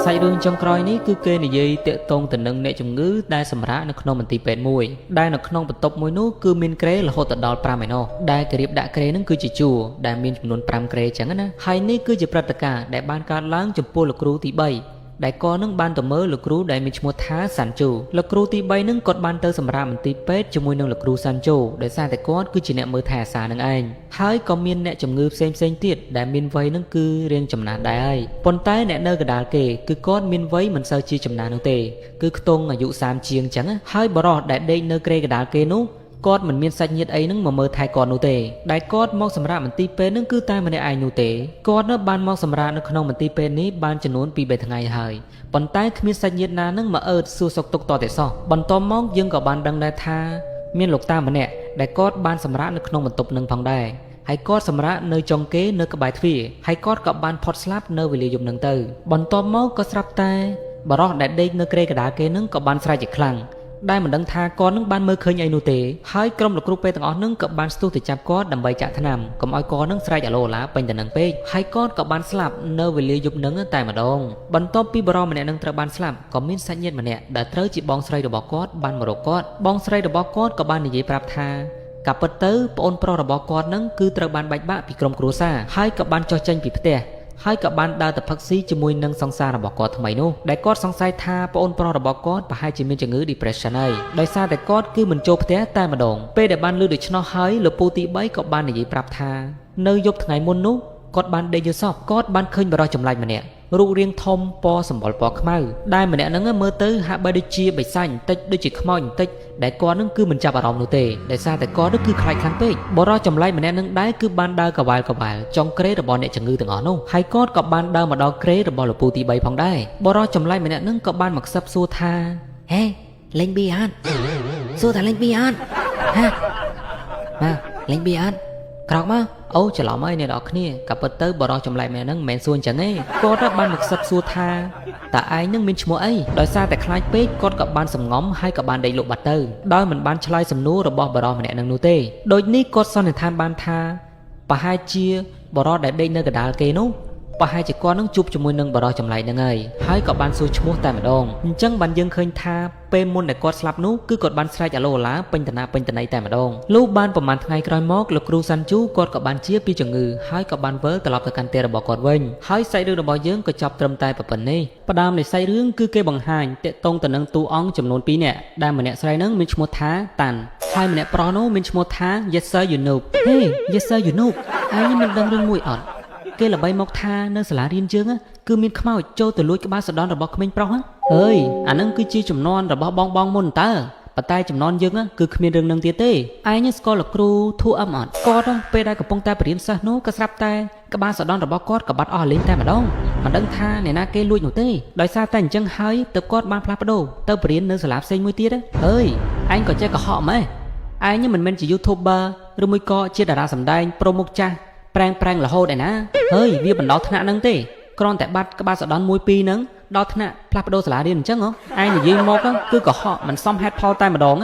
សាច់រឿងចុងក្រោយនេះគឺគេនិយាយតាក់ទងទៅនឹងអ្នកជំងឺដែលសម្រាកនៅក្នុងមន្ទីរពេទ្យមួយដែលនៅក្នុងបន្ទប់មួយនោះគឺមានក្រេរហូតដល់5ឯណោះដែលគេរៀបដាក់ក្រេហ្នឹងគឺជាជួរដែលមានចំនួន5ក្រេអញ្ចឹងណាហើយនេះគឺជាព្រឹត្តិការណ៍ដែលបានកើតឡើងចំពោះលោកគ្រូទី3ដែលក៏នឹងបានទៅមើលលោកគ្រូដែលមានឈ្មោះថាសាន់ជូលោកគ្រូទី3នឹងគាត់បានទៅសម្រាប់មន្ទីរពេទ្យជាមួយនឹងលោកគ្រូសាន់ជូដោយសារតែគាត់គឺជាអ្នកមើលថែអាសានឹងឯងហើយក៏មានអ្នកជំងឺផ្សេងទៀតដែលមានវ័យនឹងគឺរៀងចំណាស់ដែរហើយប៉ុន្តែអ្នកនៅកណ្ដាលគេគឺគាត់មានវ័យមិនសូវជាចំណាស់នោះទេគឺខ្ទង់អាយុ30ជាងអញ្ចឹងហើយបរិសដែលដេកនៅក្រេកណ្ដាលគេនោះគាត់មិនមានសាច់ញាតិអីនឹងមកមើលថែគាត់នោះទេដែលគាត់មកសម្រាប់មន្ទីរពេទ្យនឹងគឺតែម្នាក់ឯងនោះទេគាត់នៅបានមកសម្រាប់នៅក្នុងមន្ទីរពេទ្យនេះបានចំនួន2-3ថ្ងៃហើយប៉ុន្តែគ្មានសាច់ញាតិណានឹងមកអើតសួរសុខទុក្ខតតែសោះបន្ទាប់មកយើងក៏បានដឹងដែរថាមានលោកតាម្នាក់ដែលគាត់បានសម្រាប់នៅក្នុងបន្ទប់នឹងផងដែរហើយគាត់សម្រាប់នៅចុងគេនៅក្បែរទ្វារហើយគាត់ក៏បានផុតស្លាប់នៅវេលាយប់នឹងទៅបន្ទាប់មកក៏ស្រាប់តែបរិសដែលដេកនៅក្រេកណ្ដាលគេនឹងក៏បានស្រែកជាខ្លាំងដែលមិនដឹងថាគាត់នឹងបានមើលឃើញអីនោះទេហើយក្រុមលោកគ្រូពេទ្យទាំងអស់នឹងក៏បានស្ទុះទៅចាប់គាត់ដើម្បីចាក់ថ្នាំកុំឲ្យគាត់នឹងស្រែកអាឡូអាឡាពេញទៅនឹងពេកហើយគាត់ក៏បានស្លាប់នៅវេលាយប់នឹងតែម្ដងបន្ទាប់ពីបរិសម្នាក់នឹងត្រូវបានស្លាប់ក៏មានសាច់ញាតិម្នាក់ដែលត្រូវជាបងស្រីរបស់គាត់បានមករកគាត់បងស្រីរបស់គាត់ក៏បាននិយាយប្រាប់ថាការពិតទៅប្អូនប្រុសរបស់គាត់នឹងគឺត្រូវបានបែកបាក់ពីក្រុមគ្រួសារហើយក៏បានចុះចេញពីផ្ទះហើយក៏បានដើរទៅផឹកស៊ីជាមួយនឹងសង្សាររបស់គាត់ថ្មីនោះដែលគាត់សង្ស័យថាប្អូនប្រុសរបស់គាត់ប្រហែលជាមានជំងឺ depression ហើយដោយសារតែគាត់គឺមិនចូលផ្ទះតែម្ដងពេលដែលបានឮដូច្នោះហើយលោកពូទី3ក៏បាននិយាយប្រាប់ថានៅយប់ថ្ងៃមុននោះគាត់បានដេកយល់សពគាត់បានឃើញបរិសចម្លែកម្នាក់រូបរាងធំពណ៌សម្បុរពណ៌ខ្មៅដែលម្នាក់ហ្នឹងមើលទៅហាក់បីដូចជាបិសាចបន្តិចដូចជាខ្មោចបន្តិចដែលគាត់នឹងគឺមិនចាប់អារម្មណ៍នោះទេដោយសារតែគាត់នឹងគឺខ្លាចខ្លាំងពេកបរិសចម្លែកម្នាក់នឹងដែរគឺបានដើរកវ៉ាល់ចុងក្រេរបស់អ្នកជំងឺទាំងអស់នោះហើយគាត់ក៏បានដើរមកដល់ក្រេរបស់លោកពូទី3ផងដែរបរិសចម្លែកម្នាក់នឹងក៏បានមកខ្សឹបសួរថាហេលេងប៊ីអត់សួរថាលេងប៊ីអត់ហាមកលេងប៊ីអត់ក្រោកមកអូច្រឡំហើយអ្នកនរគ្នាក៏ពិតទៅបរិសចម្លែកម្នាក់ហ្នឹងមិនមែនសួរអញ្ចឹងទេគាត់បានមកខ្សឹបសួរថាតើឯងនឹងមានឈ្មោះអីដោយសារតែខ្លាចពេកគាត់ក៏បានសំងំហើយក៏បានដេកលក់បាត់ទៅដោយមិនបានឆ្លើយសំណួររបស់បរិសម្នាក់ហ្នឹងនោះទេដូចនេះគាត់សន្និដ្ឋានបានថាប្រហែលជាបរិសដែលដេកនៅកណ្ដាលគេនោះប្រហែលជាគាត់នឹងជួបជាមួយនឹងបរិសចម្លែកហ្នឹងហើយក៏បានសួរឈ្មោះតែម្ដងអញ្ចឹងបានយើងឃើញថាពេលមុនដែលគាត់ស្លាប់នោះគឺគាត់បានស្រែកអាឡូអាឡាពេញតាណាពេញតន័យតែម្ដងលុះបានប្រហែលថ្ងៃក្រោយមកលោកគ្រូសាន់ជូគាត់ក៏បានជាពីជំងឺហើយក៏បានវិលត្រឡប់ទៅកាន់ផ្ទះរបស់គាត់វិញហើយសាច់រឿងរបស់យើងក៏ចប់ត្រឹមតែប៉ុណ្ណេះផ្ដើមនៃសាច់រឿងគឺគេបង្ហាញតាក់ទងទៅនឹងតួអង្គចំនួន2នាក់ដែលម្នាក់ស្រីហ្នឹងមានឈ្មោះថាតាន់ហើយម្នាក់ប្រុសនោះមានឈ្មោះថា Yes Sir You Noob ហេ Yes Sir You Noob ឯងមិនដឹងរឿងមួយអត់គេល្បីមកថានៅសាលារៀនយើងគឺមានខ្មោចចូលទៅលួចក្បាលសដន់របស់ក្មេងប្រុសអើយអានឹងគឺជាចំនួនរបស់បងមុនតើប៉ុន្តែចំនួនយើងគឺគ្មានរឿងនឹងទៀតទេឯងស្គាល់លោកគ្រូធូអឹមអត់គាត់ពេលដែលកំពុងតែបរៀនសិស្សនោះក៏ស្រាប់តែក្បាលសដន់របស់គាត់ក៏បាត់អស់លេងតែម្ដងមិនដឹងថាអ្នកណាគេលួចនោះទេដោយសារតែអញ្ចឹងហើយទើបគាត់បានផ្លាស់ប្ដូរទៅបរៀននៅសាលាផ្សេងមួយទៀតអើយឯងក៏ចេះកុហកម៉េះឯងមិនមែនជា YouTuber ឬមួយក៏ជាតារាសម្ដែងប្រូមុខចាស់ប្រែងរហូតឯណាហើយវាបណ្ដោះថ្នាក់ហ្នឹងទេគ្រាន់តែបាត់ក្បាលសដន់1-2ហ្នឹងដល់ថ្នាក់ផ្លាស់ប្ដូរសាលារៀនអញ្ចឹងឯងនិយាយមកគឺកុហកមិនសមហេតុផលតែម្ដង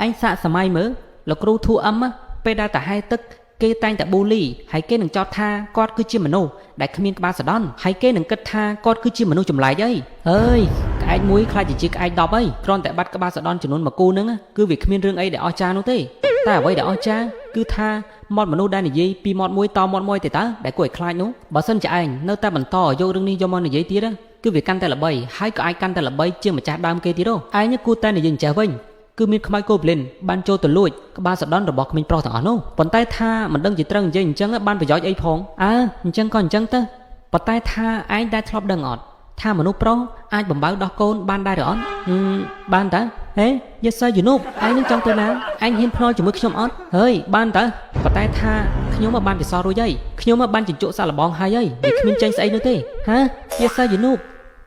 ឯងសាកសម័យមើលលោកគ្រូធូអឹមពេលដែលតាហែទឹក គេតែងតែប៊ូលីហើយគេនឹងចោទថាគាត់គឺជាមនុស្សដែលគ្មានក្បាលសដន់ហើយគេនឹងគិតថាគាត់គឺជាមនុស្សចម្លែកអីអើយក្អែកមួយខ្លាចជាក្អែក10អីគ្រាន់តែបាត់ក្បាលសដន់ចំនួន1គូហ្នឹងគឺវាគ្មានរឿងអីដែលអស្ចារ្យនោះទេតែអ្វីដែលអស្ចារ្យគឺថាមាត់មនុស្សដែលនិយាយពីមាត់មួយតមាត់មួយទេតើដែលគួរឲ្យខ្លាចនោះបើសិនជាឯងនៅតែបន្តយករឿងនេះយកមកនិយាយទៀតគឺវាកាន់តែល្បីហើយក៏អាចកាន់តែល្បីជាងម្ចាស់ដើមគេទៀតឯងគួរតែនិយាយអញ្ចេះវិញគឺមានខ្មៅកូប្លិនបានចូលទៅលួចក្បាលសដន់របស់ក្មេងប្រុសទាំងអស់នោះប៉ុន្តែថាមិនដឹងជាត្រូវនិយាយអញ្ចឹងបានប្រយោជន៍អីផងអញ្ចឹងក៏អញ្ចឹងទៅប៉ុន្តែថាឯងដែលធ្លាប់ដឹងអត់ថាមនុស្សប្រុសអាចបំបើដោះកូនបានដែរឬអត់បានតើហេយេសើយូនូបឯងនឹងចង់ទៅណាឯងហ៊ានភ្នាល់ជាមួយខ្ញុំអត់ហើយបានតើប៉ុន្តែថាខ្ញុំបានពិសោធន៍រួចហើយខ្ញុំបានជញ្ជក់សាកល្បងហើយវាគ្មានចេញស្អីនោះទេហាយេសើយូនូប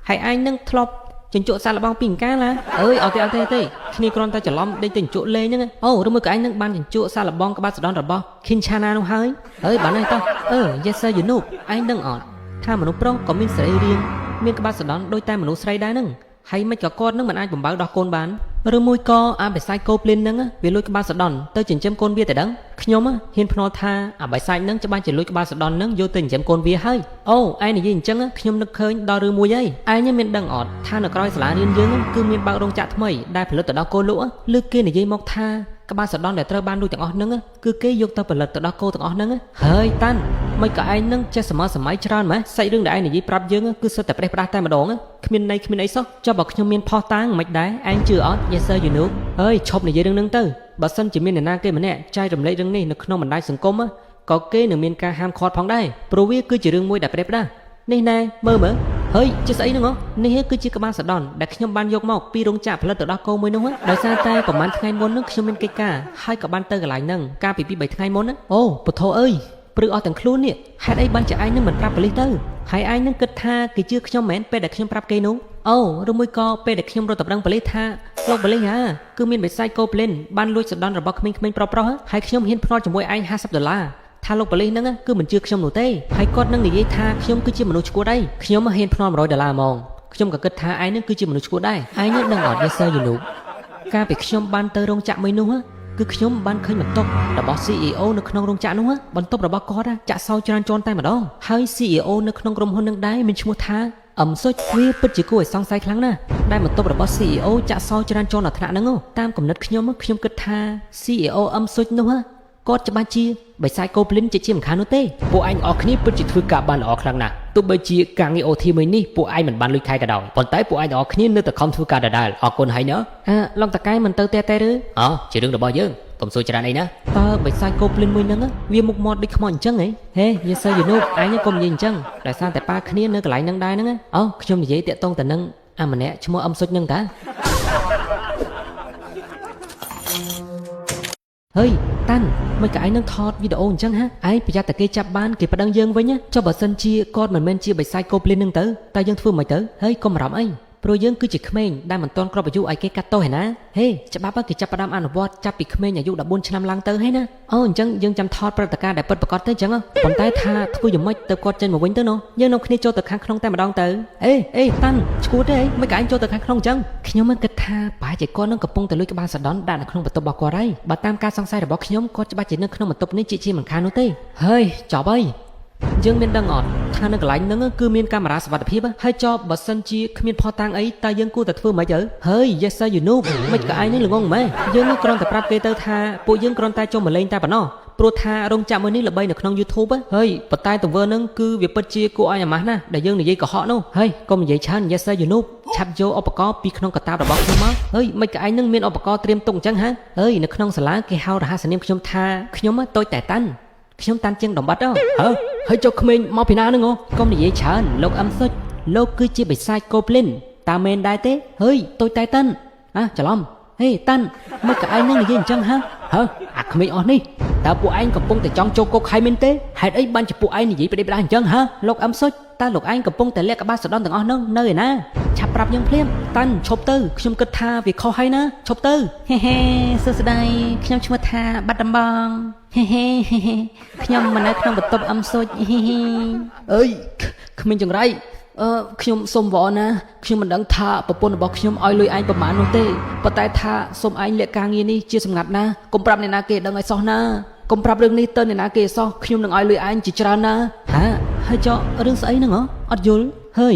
ហើយឯងនឹងធ្លាប់ជញ្ជក់សាកល្បងពីអង្ការឡាអើយអត់ទេគ្នាគ្រាន់តែច្រឡំដេកទៅជញ្ជក់លេងហ្នឹងអូឬមួយក៏ឯងនឹងបានជញ្ជក់សាកល្បងក្បាលសដន់របស់ Kinchana នោះហើយបានហើយតោះYes sir you know ឯងដឹងអត់ថាមនុស្សប្រុសក៏មានសរីរាង្គមានក្បាលសដន់ដូចតែមនុស្សស្រីដែរហ្នឹងហើយមិនក៏គាត់នឹងមិនអាចបំបើដោះកូនបានឬមួយក៏អាបិសាចកូប្លិនហ្នឹងវាលួចក្បាលសដន់ទៅចិញ្ចឹមកូនវាតែដឹងខ្ញុំហ៊ានភ្នាល់ថាអាបិសាចហ្នឹងច្បាស់ជាលួចក្បាលសដន់ហ្នឹងយកទៅចិញ្ចឹមកូនវាហើយអូឯងនិយាយអញ្ចឹងខ្ញុំនឹកឃើញដល់រឿងមួយហើយឯងមានដឹងអត់ថានៅក្រោយសាលារៀនយើងគឺមានបើករោងចក្រថ្មីដែលផលិតទៅដល់គោលក់ឬគេនិយាយមកថាក្បាលសដន់ដែលត្រូវបានលួចទាំងអស់ហ្នឹងគឺគេយកទៅផលិតទៅដល់គោទាំងអស់ហ្នឹងហើយតាន់មិនក៏ឯងនឹងចេះសម័យច្រើនម៉េះសាច់រឿងដែលឯងនិយាយប្រាប់យើងគឺសិតតែប្រេះផ្ដាស់តែម្ដងគ្មានន័យគ្មានអីសោះចុះបើខ្ញុំមានផុសតាងមិនដែរឯងជឿអត់ Yes sir you know អើយឈប់និយាយរឿងហ្នឹងទៅបើសិនជាមានអ្នកណាគេម្នាក់ចែករំលែករឿងនេះនៅក្នុងបណ្ដាញសង្គមក៏គេនឹងមានការហាមឃាត់ផងដែរព្រោះវាគឺជារឿងមួយដែលប្រេះផ្ដាស់នេះណែមើលហើយជាស្អីហ្នឹងនេះគឺជាក្បាលសដន់ដែលខ្ញុំបានយកមកពីរោងចក្រផលិតទៅដល់គោមួយនោះដោយសារតែប្រហែលថ្ងៃមុនហ្នឹងខ្ញុំមានកិច្ចការហើយក៏បានទៅកន្លែងហ្នឹងកាលពី2 3ថ្ងៃមុនអូពធអើយព្រឺអស់ទាំងខ្លួននេះហេតុអីបានជាឯងនឹងមិនប្រាប់ប៉ូលីសទៅហើយឯងនឹងគិតថាគេជឿខ្ញុំមែនពេលដែលខ្ញុំប្រាប់គេនោះអូឬមួយក៏ពេលដែលខ្ញុំរត់ទៅប្រឹងប៉ូលីសថាលោកប៉ូលីសគឺមានបិសាចកូប្លិនបានលួចសដន់របស់ក្មេងៗប្រុសហើយខ្ញុំហ៊ានភ្នាល់ជាមួយឯង$50ថាលោកប៉ូលីសហ្នឹងគឺមិនជឿខ្ញុំនោះទេហើយគាត់នឹងនិយាយថាខ្ញុំគឺជាមនុស្សឈួតអីខ្ញុំហ៊ានភ្នាល់$100ហ្មងខ្ញុំក៏គិតថាឯងនឹងគឺជាមនុស្សឈួតដែរឯងនឹងដឹងអត់ Yes sir you know កាលពីខ្ញុំបានទៅរោងចក្រមួយនោះគឺខ្ញុំបានឃើញបន្ទប់របស់ CEO នៅក្នុងរោងចក្រនោះបន្ទប់របស់គាត់ចាក់សោច្រើនជាន់តែម្ដងហើយ CEO នៅក្នុងក្រុមហ៊ុននឹងដែរមានឈ្មោះថាអឹមសុចវាពិតជាគួរឲ្យសង្ស័យខ្លាំងណាស់ដែលបន្ទប់របស់ CEO ចាក់សោច្រើនជាន់ដល់ថ្នាក់ហ្នឹងតាមគំនិតខ្ញុំគិតថា CEO អឹមសុចនោះគាត់ច្បាស់ជាបិសាចកូប្លិនជាមិនខាននោះទេពួកឯងអស់គ្នាពិតជាធ្វើការបានល្អខ្លាំងណាស់ទោះបីជាការងារ OT មួយនេះពួកឯងមិនបានលុយខែក៏ដោយប៉ុន្តែពួកឯងអស់គ្នានៅតែខំធ្វើការដដែលអរគុណហើយណាឡងតកែមិនទៅទេឬជារឿងរបស់យើងកុំសួរច្រើនអីណាតើបិសាចកូប្លិនមួយហ្នឹងវាមុខមាត់ដូចខ្មោចអញ្ចឹងហេយេសើយូនូបឯងកុំនិយាយអញ្ចឹងដោយសារតែប៉ាគ្នានៅកន្លែងហ្នឹងដែរហ្នឹងខ្ញុំនិយាយតាក់ទងទៅនឹងអាម្នាក់ឈ្មោះអឹមសុចហ្នឹងតាហើយតាន់មិនក៏ឯងនឹងថតវីដេអូអញ្ចឹងឯងប្រយ័ត្នតែគេចាប់បានគេប្តឹងយើងវិញចុះបើសិនជាគាត់មិនមែនជាបិសាចកូប្លិននឹងទៅតែយើងធ្វើមិនទៅហើយកុំបារម្ភអីព្រោះយើងគឺជាក្មេងដែលមិនទាន់គ្រប់អាយុឲ្យគេកាត់ទោសហេណាហេច្បាប់គេចាប់ផ្ដើមអនុវត្តចាប់ពីក្មេងអាយុ14ឆ្នាំឡើងទៅហេណាអញ្ចឹងយើងចាំថតព្រឹត្តិការណ៍ដែលពិតប្រាកដទៅអញ្ចឹងប៉ុន្តែថាធ្វើយ៉ាងម៉េចទៅគាត់ចេញមកវិញទៅនោះយើងនាំគ្នាចូលទៅខាងក្នុងតែម្ដងទៅអេតាន់ឈួតទេមិនក៏ឯងចូលទៅខាងក្នុងអញ្ចឹងខ្ញុំគិតថាប្រហែលជាគាត់នឹងកំពុងតែលួចក្បាលសដន់ដាក់នៅក្នុងបន្ទប់របស់គាត់ហើយបើតាមការសង្ស័យរបស់ខ្ញុំគាត់ច្បាស់ជានៅក្នុងបន្ទប់នេះជាមិនខាននោះទេហើយចប់ហើយយើងមានដឹងអត់ថានៅកន្លែងហ្នឹងគឺមានកាមេរ៉ាសុវត្ថិភាពហើយចប់បើសិនជាគ្មានផុសតាងអីតើយើងគួរតែធ្វើម៉េចហើយ Yes sir you know មិនក៏ឯងនឹងល្ងងម៉េចយើងនឹងគ្រាន់តែប្រាប់គេទៅថាពួកយើងគ្រាន់តែចុះមកលេងតែប៉ុណ្ណោះព្រោះថារោងចក្រមួយនេះល្បីនៅក្នុង YouTube ហើយប៉ុន្តែទង្វើហ្នឹងគឺវាពិតជាគួរឲ្យអាម៉ាស់ណាស់ដែលយើងនិយាយកុហកនោះហើយកុំនិយាយច្រើន Yes sir you know ឆាប់យកឧបករណ៍ពីក្នុងកតាបរបស់ខ្ញុំមកហើយមិនក៏ឯងនឹងមានឧបករណ៍ត្រៀមទុកអញ្ចឹងហើយនៅក្នុងសាលាគេហៅរហស្សនាមខ្ញុំថាខ្ញុំតូចតែតាន់ខ្ញុំតាន់ជាងដំបិតហើយចុះក្មេងមកពីណាហ្នឹងកុំនិយាយច្រើនលោកអឹមសុចលោកគឺជាបិសាចកូប្លិនតាមែនដែរទេហើយតូចតែតាន់ច្រឡំហេតាន់មិនក៏ឯងនឹងនិយាយអញ្ចឹងអាក្មេងអស់នេះតើពួកឯងកំពុងតែចង់ចូលគុកហើយមែនទេហេតុអីបានជាពួកឯងនិយាយផ្ដេសផ្ដាសអញ្ចឹងលោកអឹមសុចតើលោកឯងកំពុងតែលាក់ក្បាលសដន់ទាំងអស់ហ្នឹងនៅឯណាឆាប់ប្រាប់យើងភ្លាមតាន់ឈប់ទៅខ្ញុំគិតថាវាខុសហើយណាឈប់ទៅហេសួស្ដីខ្ញុំឈ្មោះថាបាត់ដំបងហេខ្ញុំមកនៅក្នុងបន្ទប់អឹមសុចអើយគ្មានចង្រៃខ្ញុំសុំវល់ណាខ្ញុំមិនដឹងថាប្រពន្ធរបស់ខ្ញុំឲ្យលុយឯងប្រមាណនោះទេប៉ុន្តែថាសុំឯងលាក់ការងារនេះជាសម្ងាត់ណាកុំប្រាប់អ្នកណាគេដឹងឲ្យសោះណាក កុំប្រាប់រឿងនេះទៅអ្នកណាគេសោះខ្ញុំនឹងឲ្យលុយឯងជាច្រើនណាហាហើយចោរឿងស្អីហ្នឹងហ៎អត់យល់ហើយ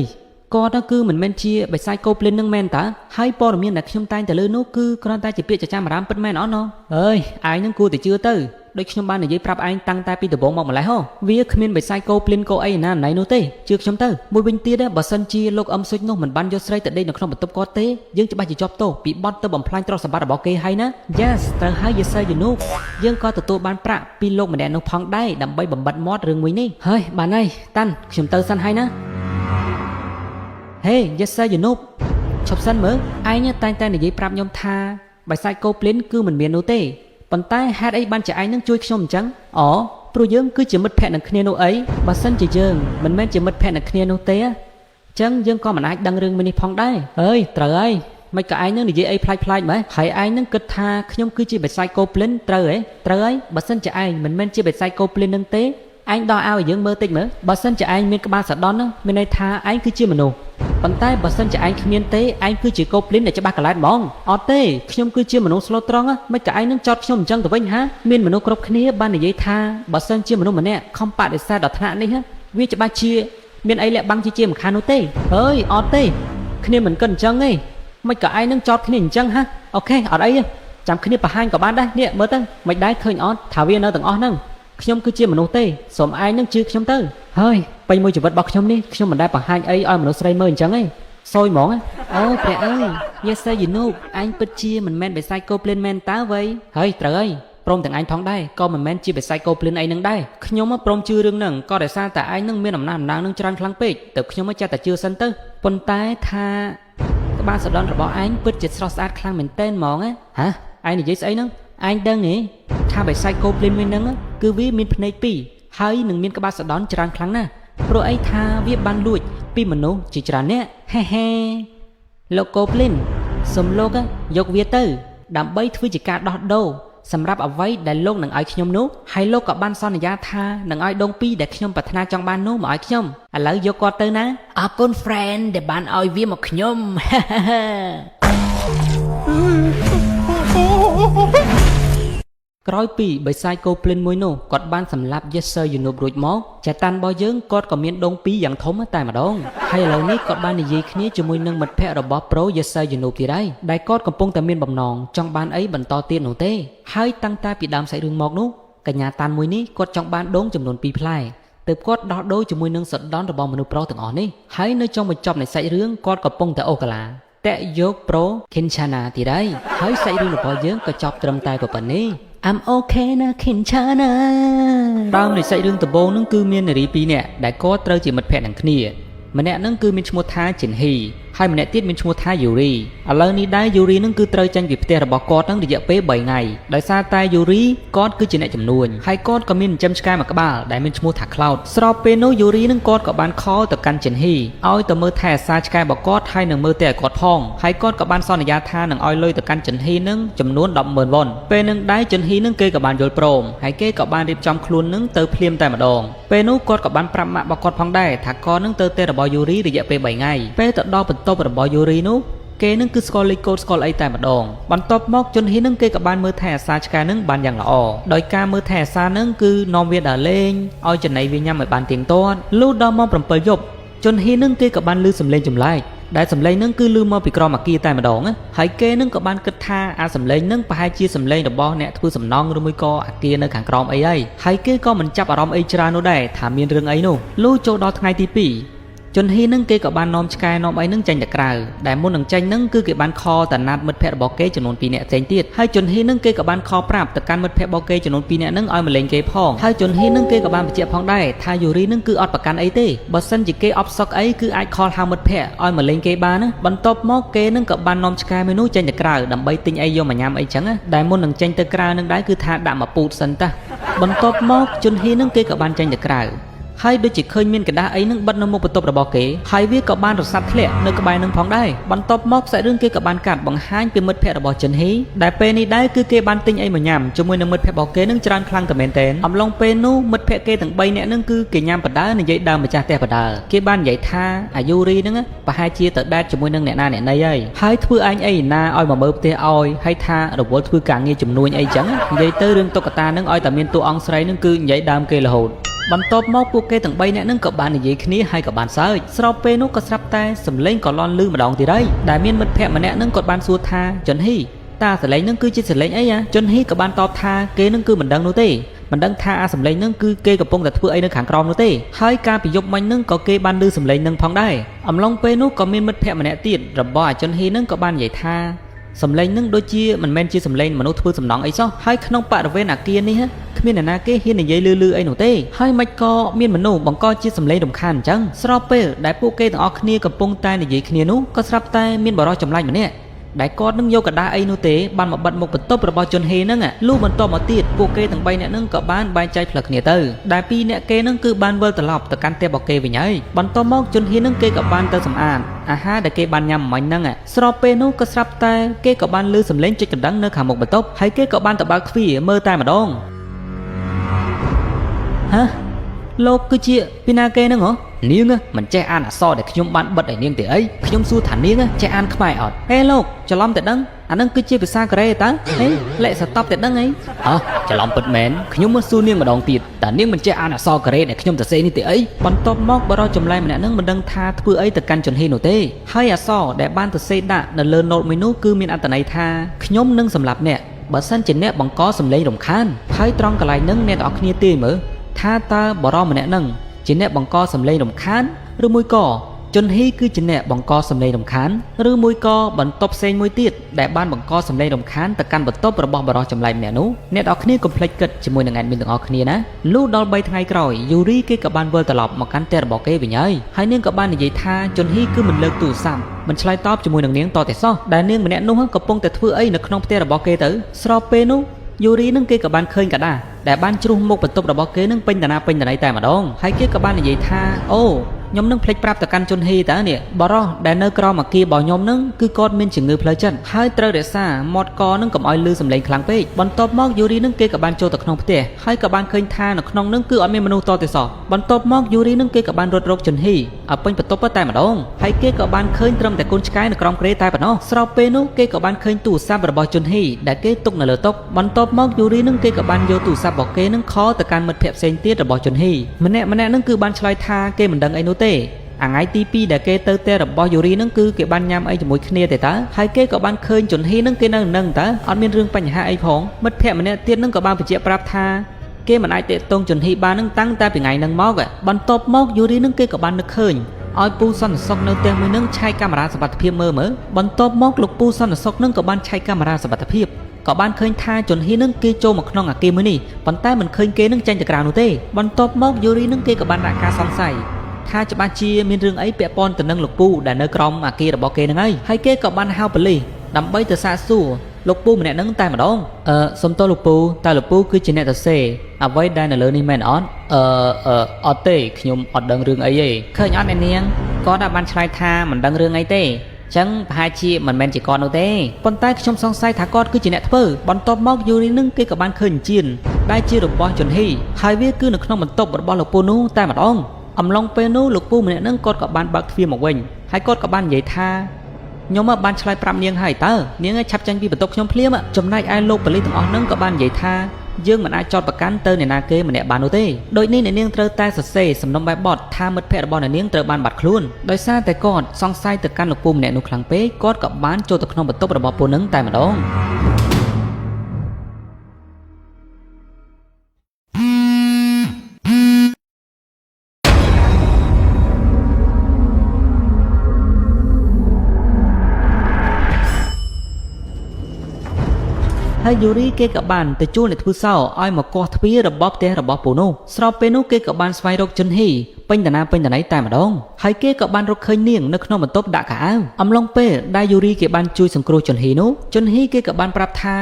គាត់គឺមិនមែនជាបិសាចកូភ្លិននឹងមែនតើហើយព័ត៌មានដែលខ្ញុំតែងតែលើនោះគឺគ្រាន់តែជាពាក្យចចាមអារាមពិតមែនអត់ណោះអើយឯងនឹងគួរតែជឿទៅដូចខ្ញុំបាននិយាយប្រាប់ឯងតាំងតែពីដំបូងមកម្លេះហ៎វាគ្មានបិសាចកូភ្លិនកូអីណាណៃនោះទេជឿខ្ញុំទៅមួយវិញទៀតបើសិនជាលោកអឹមស៊ុចនោះមិនបានយកស្រីទៅដេកនៅក្នុងបន្ទប់គាត់ទេយើងច្បាស់ជាជាប់ទោសពីបទទៅបំផ្លាញទ្រព្យសម្បត្តិរបស់គេហើយណា Yes ត្រូវហើយយេសើយនូបយើងក៏ទទួលបានប្រាក់ពីលោកម្នាក់នោះផងដែរដើម្បីបំបត្តិមាត់រឿងមួយនេះហើយបានហើយតាន់ខ្ញុំទៅសិនហើយណាហេយេសើយនូបឈប់សិនមើលឯងតែងតែនិយាយប្រាប់ខ្ញុំថាបិសាចកូភ្លិនគឺមិនមាននោះទេប៉ុន្តែហេតុអីបានជាឯងនឹងជួយខ្ញុំអញ្ចឹងអូព្រោះយើងគឺជាមិត្តភក្តិនឹងគ្នានោះអីបើសិនជាយើងមិនមែនជាមិត្តភក្តិនឹងគ្នានោះទេអញ្ចឹងយើងក៏មិនអាចដឹងរឿងមួយនេះផងដែរអើយត្រូវហើយមិនក៏ឯងនឹងនិយាយអីប្លែកៗម៉េចហើយឯងនឹងគិតថាខ្ញុំគឺជាបិសាចកូភ្លិនត្រូវហើយបើសិនជាឯងមិនមែនជាបិសាចកូភ្លិននឹងទេឯងដោះឲ្យយើងមើលតិចមើលបើសិនជាឯងមានក្បាលសដន់មានន័យថាឯងគឺជាមនុស្សប៉ុន្តែបើសិនជាឯងគ្មានទេឯងគឺជាកូភ្លិនដែលច្បាស់កលែតហ្មងអត់ទេខ្ញុំគឺជាមនុស្សស្លូតត្រង់មិនក៏ឯងនឹងចោទខ្ញុំអញ្ចឹងទៅវិញហាមានមនុស្សគ្រប់គ្នាបាននិយាយថាបើសិនជាមនុស្សម្នាក់ខំបដិសេធដល់ថ្នាក់នេះវាច្បាស់ជាមានអីលាក់បាំងជាមិនខាននោះទេអើយអត់ទេគ្នាមិនគិតអញ្ចឹងទេមិនក៏ឯងនឹងចោទគ្នាអញ្ចឹងហាអូខេអត់អីចាំគ្នាបង្ហាញក៏បានដែរនេះមើលទៅមិនដែរឃើញអត់ថាវានៅទាំងអស់ហ្នឹងខ្ញុំគឺជាមនុស្សទេសូមឯងនឹងជឿខ្ញុំទៅហើយពេញមួយជីវិតរបស់ខ្ញុំនេះខ្ញុំមិនដែលបង្ហាញអីឲ្យមនុស្សស្រីមើលអញ្ចឹងទេសយហ្មងអូព្រះអើយយេសើយនូបឯងពិតជាមិនមែនបិសាចកូភ្លិនមែនតើវ៉ៃហើយត្រូវហើយព្រមទាំងឯងផងដែរក៏មិនមែនជាបិសាចកូភ្លិនអីនឹងដែរខ្ញុំព្រមជឿរឿងហ្នឹងក៏ដោយសារតែឯងនឹងមានអំណាចនឹងច្រើនខ្លាំងពេកទៅខ្ញុំចេះតែជឿសិនទៅប៉ុន្តែថាក្បាលសដន់របស់ឯងពិតជាស្រស់ស្អាតខ្លាំងមែនទែនហ្មងហ៎ឯងនិយាយស្អីហ្នឹងឯងដឹងទេថាបិសាចកូភ្លិនមួយហ្នឹងគឺវាមានភ្នែកពីរហើយនឹងមានក្បាលសដន់ច្រើនខ្លាំងណាស់ព្រោះអីថាវាបានលួចពីមនុស្សជាច្រើនអ្នកហេលោកកូភ្លិនសូមលោកយកវាទៅដើម្បីធ្វើជាការដោះដូរសម្រាប់អ្វីដែលលោកនឹងឲ្យខ្ញុំនោះហើយលោកក៏បានសន្យាថានឹងឲ្យដងពីរដែលខ្ញុំប្រាថ្នាចង់បាននោះមកឲ្យខ្ញុំឥឡូវយកគាត់ទៅណាអរគុណ friend ដែលបានឲ្យវាមកខ្ញុំក្រោយពីបិសាចកូភ្លិនមួយនោះគាត់បានសម្លាប់យេសើយនូបរួចមកចែតាន់របស់យើងគាត់ក៏មានដងពីរយ៉ាងធំតែម្ដងហើយឥឡូវនេះគាត់បាននិយាយគ្នាជាមួយនឹងមិត្តភក្តិរបស់ប្រូយេសើយនូបទៀតហើយដែលគាត់កំពុងតែមានបំណងចង់បានអីបន្តទៀតនោះទេហើយតាំងតែពីដើមសាច់រឿងមកនោះកញ្ញាតាន់មួយនេះគាត់ចង់បានដងចំនួន2ផ្លែទើបគាត់ដោះដូរជាមួយនឹងសដន់របស់មនុស្សប្រុសទាំងអស់នេះហើយនៅចុងបញ្ចប់នៃសាច់រឿងគាត់កំពុងតែអូកាឡាតាក់យកប្រូខិនឆាណាទៀតហើយសាច់រឿងរបស់យើងក៏ចប់ត្រឹមតែប៉ុណ្ណេះI'm okay ណា Kinchana ដើមនៃសាច់រឿងដំបូងនឹងគឺមាននារី2នាក់ដែលគាត់ត្រូវជាមិត្តភក្តិនឹងគ្នាម្នាក់នឹងគឺមានឈ្មោះថាជីនហ៊ីហើយម្នាក់ទៀតមានឈ្មោះថាយូរីឥឡូវនេះដែរយូរីនឹងគឺត្រូវចេញពីផ្ទះរបស់គាត់នឹងរយៈពេល3ថ្ងៃដោយសារតែយូរីគាត់គឺជាអ្នកចំនួនហើយគាត់ក៏មានចិញ្ចឹមឆ្កែមួយក្បាលដែលមានឈ្មោះថា Cloud ស្របពេលនោះយូរីនឹងគាត់ក៏បានខលទៅកាន់ជីនហ៊ីឲ្យទៅមើលថែអាសាឆ្កែរបស់គាត់ហើយនឹងមើលតែឲ្យគាត់ផងហើយគាត់ក៏បានសន្យាថានឹងឲ្យលុយទៅកាន់ជីនហ៊ីនឹងចំនួន 10,000 វ៉ុនពេលនឹងដែរជីនហ៊ីនឹងគេក៏បានយល់ព្រមហើយគេក៏បានរៀបចំខ្លួននឹងទៅភ្លាមតែម្ដងពេលនោះគាត់ក៏បានប្រាប់ម៉ាក់របស់គាត់ផងដែរថាគាត់នឹងទៅផ្ទះរបស់យូរីរយៈពេល3ថ្ងៃពេលទៅដល់បន្ទប់របស់យូរីនោះគេនឹងគឺស្គាល់លេខកូដស្គាល់អីតែម្ដងបន្ទាប់មកជន់ហ៊ីនឹងគេក៏បានមើលថែអាសាឆ្កែនឹងបានយ៉ាងល្អដោយការមើលថែអាសានឹងគឺនាំវាដើរលេងឲ្យចំណីវាញ៉ាំឲ្យបានទៀងទាត់លុះដល់ម៉ោង7យប់ជន់ហ៊ីនឹងគេក៏បានឮសំឡេងចម្លែកដែលសំឡេងនឹងគឺឮមកពីក្រោមអគារតែម្ដងហើយគេនឹងក៏បានគិតថាអាសំឡេងនឹងប្រហែលជាសំឡេងរបស់អ្នកធ្វើសំណង់ឬមួយក៏អគារនៅខាងក្រោមអីហើយគេក៏មិនចាប់អារម្មណ៍អីច្រើននោះដែរថាមានរឿងអីនោះលុះចូលដល់ថ្ងៃទី2ជន់ហ៊ីនឹងគេក៏បាននាំឆ្កែនាំអីនឹងចេញទៅក្រៅដែលមុននឹងចេញនឹងគឺគេបានខលតាណាត់មិត្តភក្តិរបស់គេចំនួន2នាក់ផ្សេងទៀតហើយជន់ហ៊ីនឹងគេក៏បានខលប្រាប់ទៅកាន់មិត្តភក្តិរបស់គេចំនួន2នាក់នឹងឲ្យមកលេងគេផងហើយជន់ហ៊ីនឹងគេក៏បានបញ្ជាក់ផងដែរថាយូរីនឹងគឺអត់ប្រកាន់អីទេបើសិនជាគេអបសុកអីគឺអាចខលហៅមិត្តភក្តិឲ្យមកលេងគេបានណាបន្ទាប់មកគេនឹងក៏បាននាំឆ្កែមួយនោះចេញទៅក្រៅដើម្បីទិញអីយកមកញ៉ាំអីចឹងដែលមុននឹងចេញទៅក្រៅនឹងដែរគឺថាដាក់មកពូតសិនតាបន្ទាប់មកជន់ហ៊ីនឹងគេក៏បានចេញទៅក្រៅ ហើយដូចជាឃើញមានកដាស់អីនឹងបិទនៅមុខបន្ទប់របស់គេហើយវាក៏បានរសាត់ធ្លាក់នៅក្បែរនឹងផងដែរបន្ទាប់មកខ្សែរឿងគេក៏បានកាត់បង្ហាញពីមិត្តភ័ក្តិរបស់ចិនហ៊ីដែលពេលនេះដែរគឺគេបានទិញអីមកញ៉ាំជាមួយនឹងមិត្តភ័ក្តិរបស់គេនឹងច្រើនខ្លាំងតែមែនទែនអំឡុងពេលនោះមិត្តភ័ក្តិគេទាំង3នាក់នឹងគឺគេញ៉ាំបដើនិយាយដើមម្ចាស់ផ្ទះបដើគេបាននិយាយថាអាយូរីនឹងប្រហែលជាទៅដែតជាមួយនឹងអ្នកណាអ្នកណីហើយធ្វើអញអីណាឲ្យមកមើលផ្ទះឲ្យហើយថារវល់ធ្វើការងារជំនួញអីចឹងនិយាយទៅរឿងតុក្កតានឹងឲ្យតែមានតួអង្គស្រីនឹងគឺនិយាយដើមគេរហូតបន្ទាប់មកពួកគេទាំង3នាក់នឹងក៏បាននិយាយគ្នាហើយក៏បានសើចស្របពេលនោះក៏ស្រាប់តែសម្លេងក៏លន់លឺម្ដងទៀតហើយដែលមានមិត្តភ័ក្តិម្នាក់នឹងគាត់បានសួរថាចុនហ៊ីតាសម្លេងនឹងគឺជាសម្លេងអីចុនហ៊ីក៏បានតបថាគេនឹងគឺមិនដឹងនោះទេមិនដឹងថាអាសម្លេងនឹងគឺគេកំពុងតែធ្វើអីនៅខាងក្រោមនោះទេហើយការប្រយុទ្ធមិញនឹងក៏គេបានឮសម្លេងនឹងផងដែរអំឡុងពេលនោះក៏មានមិត្តភ័ក្តិម្នាក់ទៀតរបស់អាចុនហ៊ីនឹងក៏បាននិយាយថាសំឡេងនឹងដូចជាមិនមែនជាសំឡេងមនុស្សធ្វើសំណងអីសោះហើយក្នុងបរិវេណអាគារនេះគ្មានអ្នកណាគេហ៊ាននិយាយលឺអីនោះទេហើយមិនក៏មានមនុស្សបង្កជាសំឡេងរំខានអញ្ចឹងស្របពេលដែលពួកគេទាំងអស់គ្នាកំពុងតែនិយាយគ្នានោះក៏ស្រាប់តែមានបរិសុទ្ធចម្លែកម្នាក់ដែលគាត់នឹងយកกระดาษអីនោះទេបានមកបិទមុខបន្ទប់របស់ជុនហេនឹងលុះបន្ទាប់មកទៀតពួកគេទាំង3នាក់នឹងក៏បានបែងចែកផ្លូវគ្នាទៅដែល2នាក់គេនឹងគឺបានវិលត្រឡប់ទៅកាន់ផ្ទះរបស់គេវិញហើយបន្ទាប់មកជុនហេនឹងគេក៏បានទៅសម្អាតអាហារដែលគេបានញ៉ាំមិញហ្នឹងស្របពេលនោះក៏ស្រាប់តែគេក៏បានឮសំឡេងចុចកណ្ដឹងនៅខាងមុខបន្ទប់ហើយគេក៏បានទៅបើកទ្វារមើលតែម្ដងហ៎លោកគឺជាពីណាគេហ្នឹងហ៎នាងមិនចេះអានអក្សរដែលខ្ញុំបានបិទឲ្យនាងទេអីខ្ញុំសួរថានាងចេះអានខ្មែរអត់ហេលោកច្រឡំតែដឹងអានឹងគឺជាភាសាកូរ៉េតើហេលេខសតប់តែដឹងអីច្រឡំពិតមែនខ្ញុំមកសួរនាងម្ដងទៀតតើនាងមិនចេះអានអក្សរកូរ៉េដែលខ្ញុំសរសេរនេះទេអីបន្ទាប់មកបរិសុទ្ធចម្លែកម្នាក់នឹងមិនដឹងថាធ្វើអីទៅកាន់ជន់ហេនោះទេហើយអក្សរដែលបានសរសេរដាក់នៅលើណូតមួយនោះគឺមានអត្ថន័យថាខ្ញុំនឹងសម្លាប់អ្នកបើសិនជាអ្នកបង្កសម្លេងរំខានហើយត្រង់កន្លែងហ្នឹងអ្នកទាំងអស់គ្នាទាយមើលថាតើបរិសុទ្ធម្នាក់ហ្នឹងជាអ្នកបង្កសម្លេងរំខានឬមួយក៏ជន់ហ៊ីគឺជាអ្នកបង្កសម្លេងរំខានឬមួយក៏បន្ទប់ផ្សេងមួយទៀតដែលបានបង្កសម្លេងរំខានទៅកាន់បន្ទប់របស់បរិសុទ្ធចម្លែកម្នាក់នោះអ្នកទាំងអស់គ្នាកុំភ្លេចគិតជាមួយនឹងadminទាំងអស់គ្នាណាលុះដល់3ថ្ងៃក្រោយយូរីគេក៏បានវិលត្រឡប់មកកាន់ផ្ទះរបស់គេវិញហើយនាងក៏បាននិយាយថាជន់ហ៊ីគឺមិនលើកទូរស័ព្ទមិនឆ្លើយតបជាមួយនឹងនាងតតែសោះដែលនាងម្នាក់នោះកំពុងតែធ្វើអីនៅក្នុងផ្ទះរបស់គេទៅស្របពេលនោះយូរីនឹងគេក៏បានឃើញកដាស់ដែលបានជ្រុះមុខបន្ទប់របស់គេនឹងពេញតាណាពេញតណៃតែម្ដងហើយគេក៏បាននិយាយថាអូខ្ញុំនឹងភ្លេចប្រាប់ទៅកាន់ជន់ហ៊ីតើនេះបរោះដែលនៅក្រោមអគាររបស់ខ្ញុំនឹងគឺគាត់មានជំងឺផ្លូវចិត្តហើយត្រូវរក្សាមាត់កនឹងកុំឲ្យលឺសំឡេងខ្លាំងពេកបន្ទាប់មកយូរីនឹងគេក៏បានចូលទៅក្នុងផ្ទះហើយក៏បានឃើញថានៅក្នុងនឹងគឺអត់មានមនុស្សតទេសោះបន្ទាប់មកយូរីនឹងគេក៏បានរត់រកជន់ហ៊ីឲ្យពេញបន្ទប់តែម្ដងហើយគេក៏បានឃើញត្រឹមតែកូនឆ្កែនៅក្រោមគ្រែតែប៉ុណ្ណោះស្របពេលនោះគេក៏បានឃើញទូរស័ព្ទរបស់ជន់ហ៊ីដែលគេទុកនៅលើតុបន្ទាប់មកយូរីនឹងគេក៏បានយកទូរស័ព្ទរបស់គេនឹងខលទៅកាន់មិត្តភ័ក្តិផ្សេងទៀតរបស់ជន់ហ៊ីម្នាក់នឹងគឺបានឆ្លើយថាគេមិនដឹងអីនោះទេថ្ងៃទី2ដែលគេទៅផ្ទះរបស់យូរីនឹងគឺគេបានញ៉ាំអីជាមួយគ្នាទេតើហើយគេក៏បានឃើញជន់ហ៊ីនឹងគេនៅនឹងតើអត់មានរឿងបញ្ហាអីផងមិត្តភ័ក្តិម្នាក់ទៀតនឹងក៏បានបញ្ជាក់ប្រាប់ថាគេមិនអាចតាក់ទងជន់ហ៊ីបាននឹងតាំងតែពីថ្ងៃហ្នឹងមកបន្ទាប់មកយូរីនឹងគេក៏បាននឹកឃើញឲ្យពូសន្តិសុខនៅផ្ទះមួយនឹងឆែកកាមេរ៉ាសុវត្ថិភាពមើលបន្ទាប់មកលោកពូសន្តិសុខនឹងក៏បានឆែកកាមេរ៉ាសុវត្ថិភាពក៏បានឃើញថាជន់ហ៊ីនឹងគេចូលមកក្នុងអគារមួយនេះប៉ុន្តែមិនឃើញគេនឹងចេញទៅក្រៅនោះទេបន្ទាប់មកយូរីនឹងគេក៏បានដាក់ការសង្ស័យថាច្បាស់ជាមានរឿងអីពាក់ព័ន្ធទៅនឹងលោកពូដែលនៅក្រោមអគាររបស់គេហ្នឹងហើយគេក៏បានហៅប៉ូលីសដើម្បីទៅសាកសួរលោកពូម្នាក់ហ្នឹងតែម្ដងសុំទោសលោកពូតើលោកពូគឺជាអ្នកសរសេរអ្វីដែលនៅលើនេះមែនអត់អត់ទេខ្ញុំអត់ដឹងរឿងអីទេឃើញអត់អ្នកនាងគាត់បានឆ្លើយថាមិនដឹងរឿងអីទេចឹងប្រហែលជាមិនមែនជាគាត់នោះទេប៉ុន្តែខ្ញុំសង្ស័យថាគាត់គឺជាអ្នកធ្វើបន្ទាប់មកយូរីនឹងគេក៏បានឃើញជៀនដែលជារបស់ជន់ហ៊ីហើយវាគឺនៅក្នុងបន្ទប់របស់លោកពូនោះតែម្ដងអំឡុងពេលនោះលោកពូម្នាក់នឹងគាត់ក៏បានបើកទ្វារមកវិញហើយគាត់ក៏បាននិយាយថាខ្ញុំបានឆ្លើយប្រាប់នាងហើយតើនាងឆាប់ចាញ់ពីបន្ទប់ខ្ញុំភ្លាមចំណែកឯលោកប៉ូលីសទាំងអស់នឹងក៏បាននិយាយថាយើងមិនអាចចោទប្រកាន់ទៅអ្នកណាគេម្នាក់បាននោះទេដូចនេះអ្នកនាងត្រូវតែសរសេរសំណុំបែបបទថាមិត្តភ័ក្តិរបស់អ្នកនាងត្រូវបានបាត់ខ្លួនដោយសារតែគាត់សង្ស័យទៅកាន់លោកពូម្នាក់នោះខ្លាំងពេកគាត់ក៏បានចូលទៅក្នុងបន្ទប់របស់ពូនឹងតែម្ដងហើយយូរីគេក៏បានទៅជួលអ្នកធ្វើសោឲ្យមកគាស់ទ្វាររបស់ផ្ទះរបស់ពូនោះស្របពេលនោះគេក៏បានស្វែងរកជន់ហ៊ី ពេញតាណាពេញតាណីតែម្ដងហើយគេក៏បានរកឃើញនាងនៅក្នុងបន្ទប់ដាក់ខោអាវអំឡុងពេលដែលយូរីគេបានជួយសង្គ្រោះជន់ហ៊ីនោះជន់ហ៊ីគេក៏បានប្រាប់ថា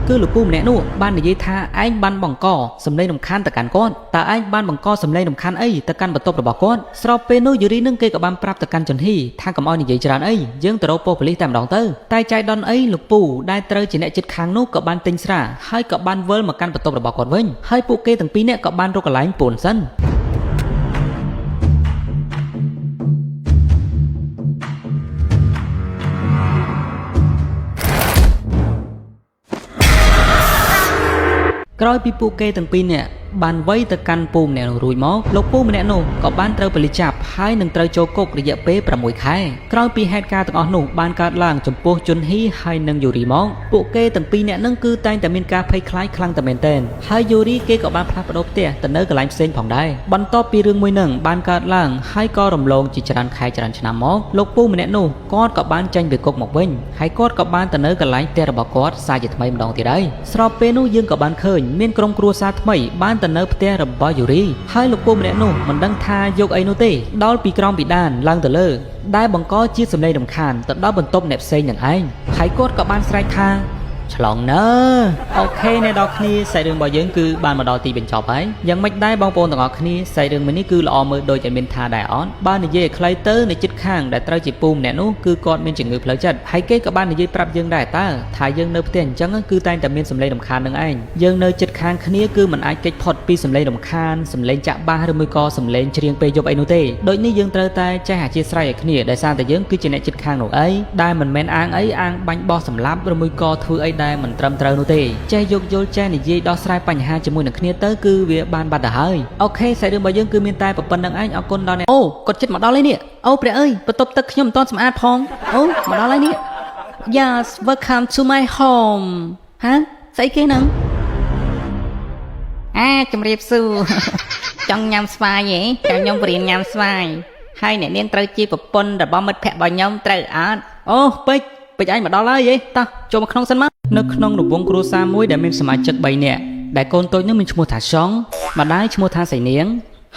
គឺលោកពូម្នាក់នោះបាននិយាយថាឯងបានបង្កសម្លេងរំខានទៅកាន់គាត់តើឯងបានបង្កសម្លេងរំខានអីទៅកាន់បន្ទប់របស់គាត់ស្របពេលនោះយូរីនឹងគេក៏បានប្រាប់ទៅកាន់ជន់ហ៊ីថាកុំឲ្យនិយាយច្រើនអីយើងទៅរកប៉ូប៉ូលីសតែម្ដងទៅតែចៃដន្យអីលោកពូដែលត្រូវជាអ្នកជិតខាងនោះក៏បានទិញស្រាហើយក៏បានវិលមកកាន់បន្ទប់របស់គាត់វិញហើយពួកគេទាំងពីរនាក់ក៏បានរកកន្លែងពួនសិនក្រោយពីពួកគេទាំងពីរនាក់បានវាយទៅកាន់ពូម្នាក់នោះរួចមកលោកពូម្នាក់នោះក៏បានត្រូវប៉ូលីសចាប់ហើយនឹងត្រូវចូលគុករយៈពេល6ខែក្រោយពីហេតុការណ៍ទាំងអស់នោះបានកើតឡើងចំពោះជន់ហ៊ីហើយនិងយូរីមកពួកគេទាំងពីរនាក់នឹងគឺតែងតែមានការភ័យខ្លាចខ្លាំងតែមែនទែនហើយយូរីគេក៏បានផ្លាស់ប្ដូរផ្ទះទៅនៅកន្លែងផ្សេងផងដែរបន្ទាប់ពីរឿងមួយនឹងបានកើតឡើងហើយក៏រំលងជាច្រើនខែច្រើនឆ្នាំមកលោកពូម្នាក់នោះគាត់ក៏បានចេញពីគុកមកវិញហើយគាត់ក៏បានទៅនៅកន្លែងផ្ទះរបស់គាត់សារជាថ្មីម្ដងទៀតហើយស្របពេលនោះយើងក៏បានឃើញមានក្រុមគ្រួសារថ្មីបានទៅនៅផ្ទះរបស់យូរីហើយលោកពូម្នាក់នោះមិនដឹងថាយកអីនោះទេដល់ពីក្រោមពីដានឡើងទៅលើដែលបង្កជាសម្លេងរំខានទៅដល់បន្ទប់អ្នកផ្សេងនឹងឯងហើយគាត់ក៏បានស្រែកថាឆ្លងណើអូខេអ្នកនរគ្នាសាច់រឿងរបស់យើងគឺបានមកដល់ទីបញ្ចប់ហើយយ៉ាងម៉េចដែរបងប្អូនទាំងអស់គ្នាសាច់រឿងមួយនេះគឺល្អមើលដូចតែមានថាដែរអត់បើនិយាយឲ្យខ្លីទៅនៅចិត្តខាងដែលត្រូវជាពូម្នាក់នោះគឺគាត់មានជំងឺផ្លូវចិត្តហើយគេក៏បាននិយាយប្រាប់យើងដែរតើថាយើងនៅផ្ទះអញ្ចឹងគឺតែងតែមានសម្លេងរំខាននឹងឯងយើងនៅចិត្តខាងគ្នាគឺមិនអាចគេចផុតពីសម្លេងរំខានសម្លេងចាក់បាសឬមួយក៏សម្លេងច្រៀងពេលយប់អីនោះទេដូចនេះយើងត្រូវតែចេះអធិស្ឋានឲ្យគ្នាដោយសារតែយើងគឺជាអ្នកចិត្តខាងនោះអីដែលមិនមែនអាងអីអាងបាញ់បោះសម្លាប់ឬមួយក៏ធ្វើអីដែលមិនត្រឹមត្រូវនោះទេចេះយកយល់ចេះនិយាយដោះស្រាយបញ្ហាជាមួយនឹងគ្នាទៅគឺវាបានបាត់ទៅហើយអូខេសាច់រឿងរបស់យើងគឺមានតែប៉ុណ្្នឹងឯងអរគុណដល់អ្នកអូគាត់ចិត្តមកដល់ហើយនេះអូព្រះអើយបន្ទប់ទឹកខ្ញុំមិនទាន់សម្អាតផងអូមកដល់ហើយនេះ Yes welcome to my home ហាស្អីគេហ្នឹងជំរាបសួរចង់ញ៉ាំស្វាយហ៎ខ្ញុំបរៀនញ៉ាំស្វាយហើយអ្នកនាងត្រូវជាប្រពន្ធរបស់មិត្តភក្តិរបស់ខ្ញុំត្រូវអត់អូពេជ្រឯងមកដល់ហើយតោះចូលមកក្នុងសិនមកនៅក្នុងរង្វង់គ្រួសារមួយដែលមានសមាជិក3នាក់ដែលកូនតូចនោះមានឈ្មោះថាសង់ម្ដាយឈ្មោះថាសៃនាង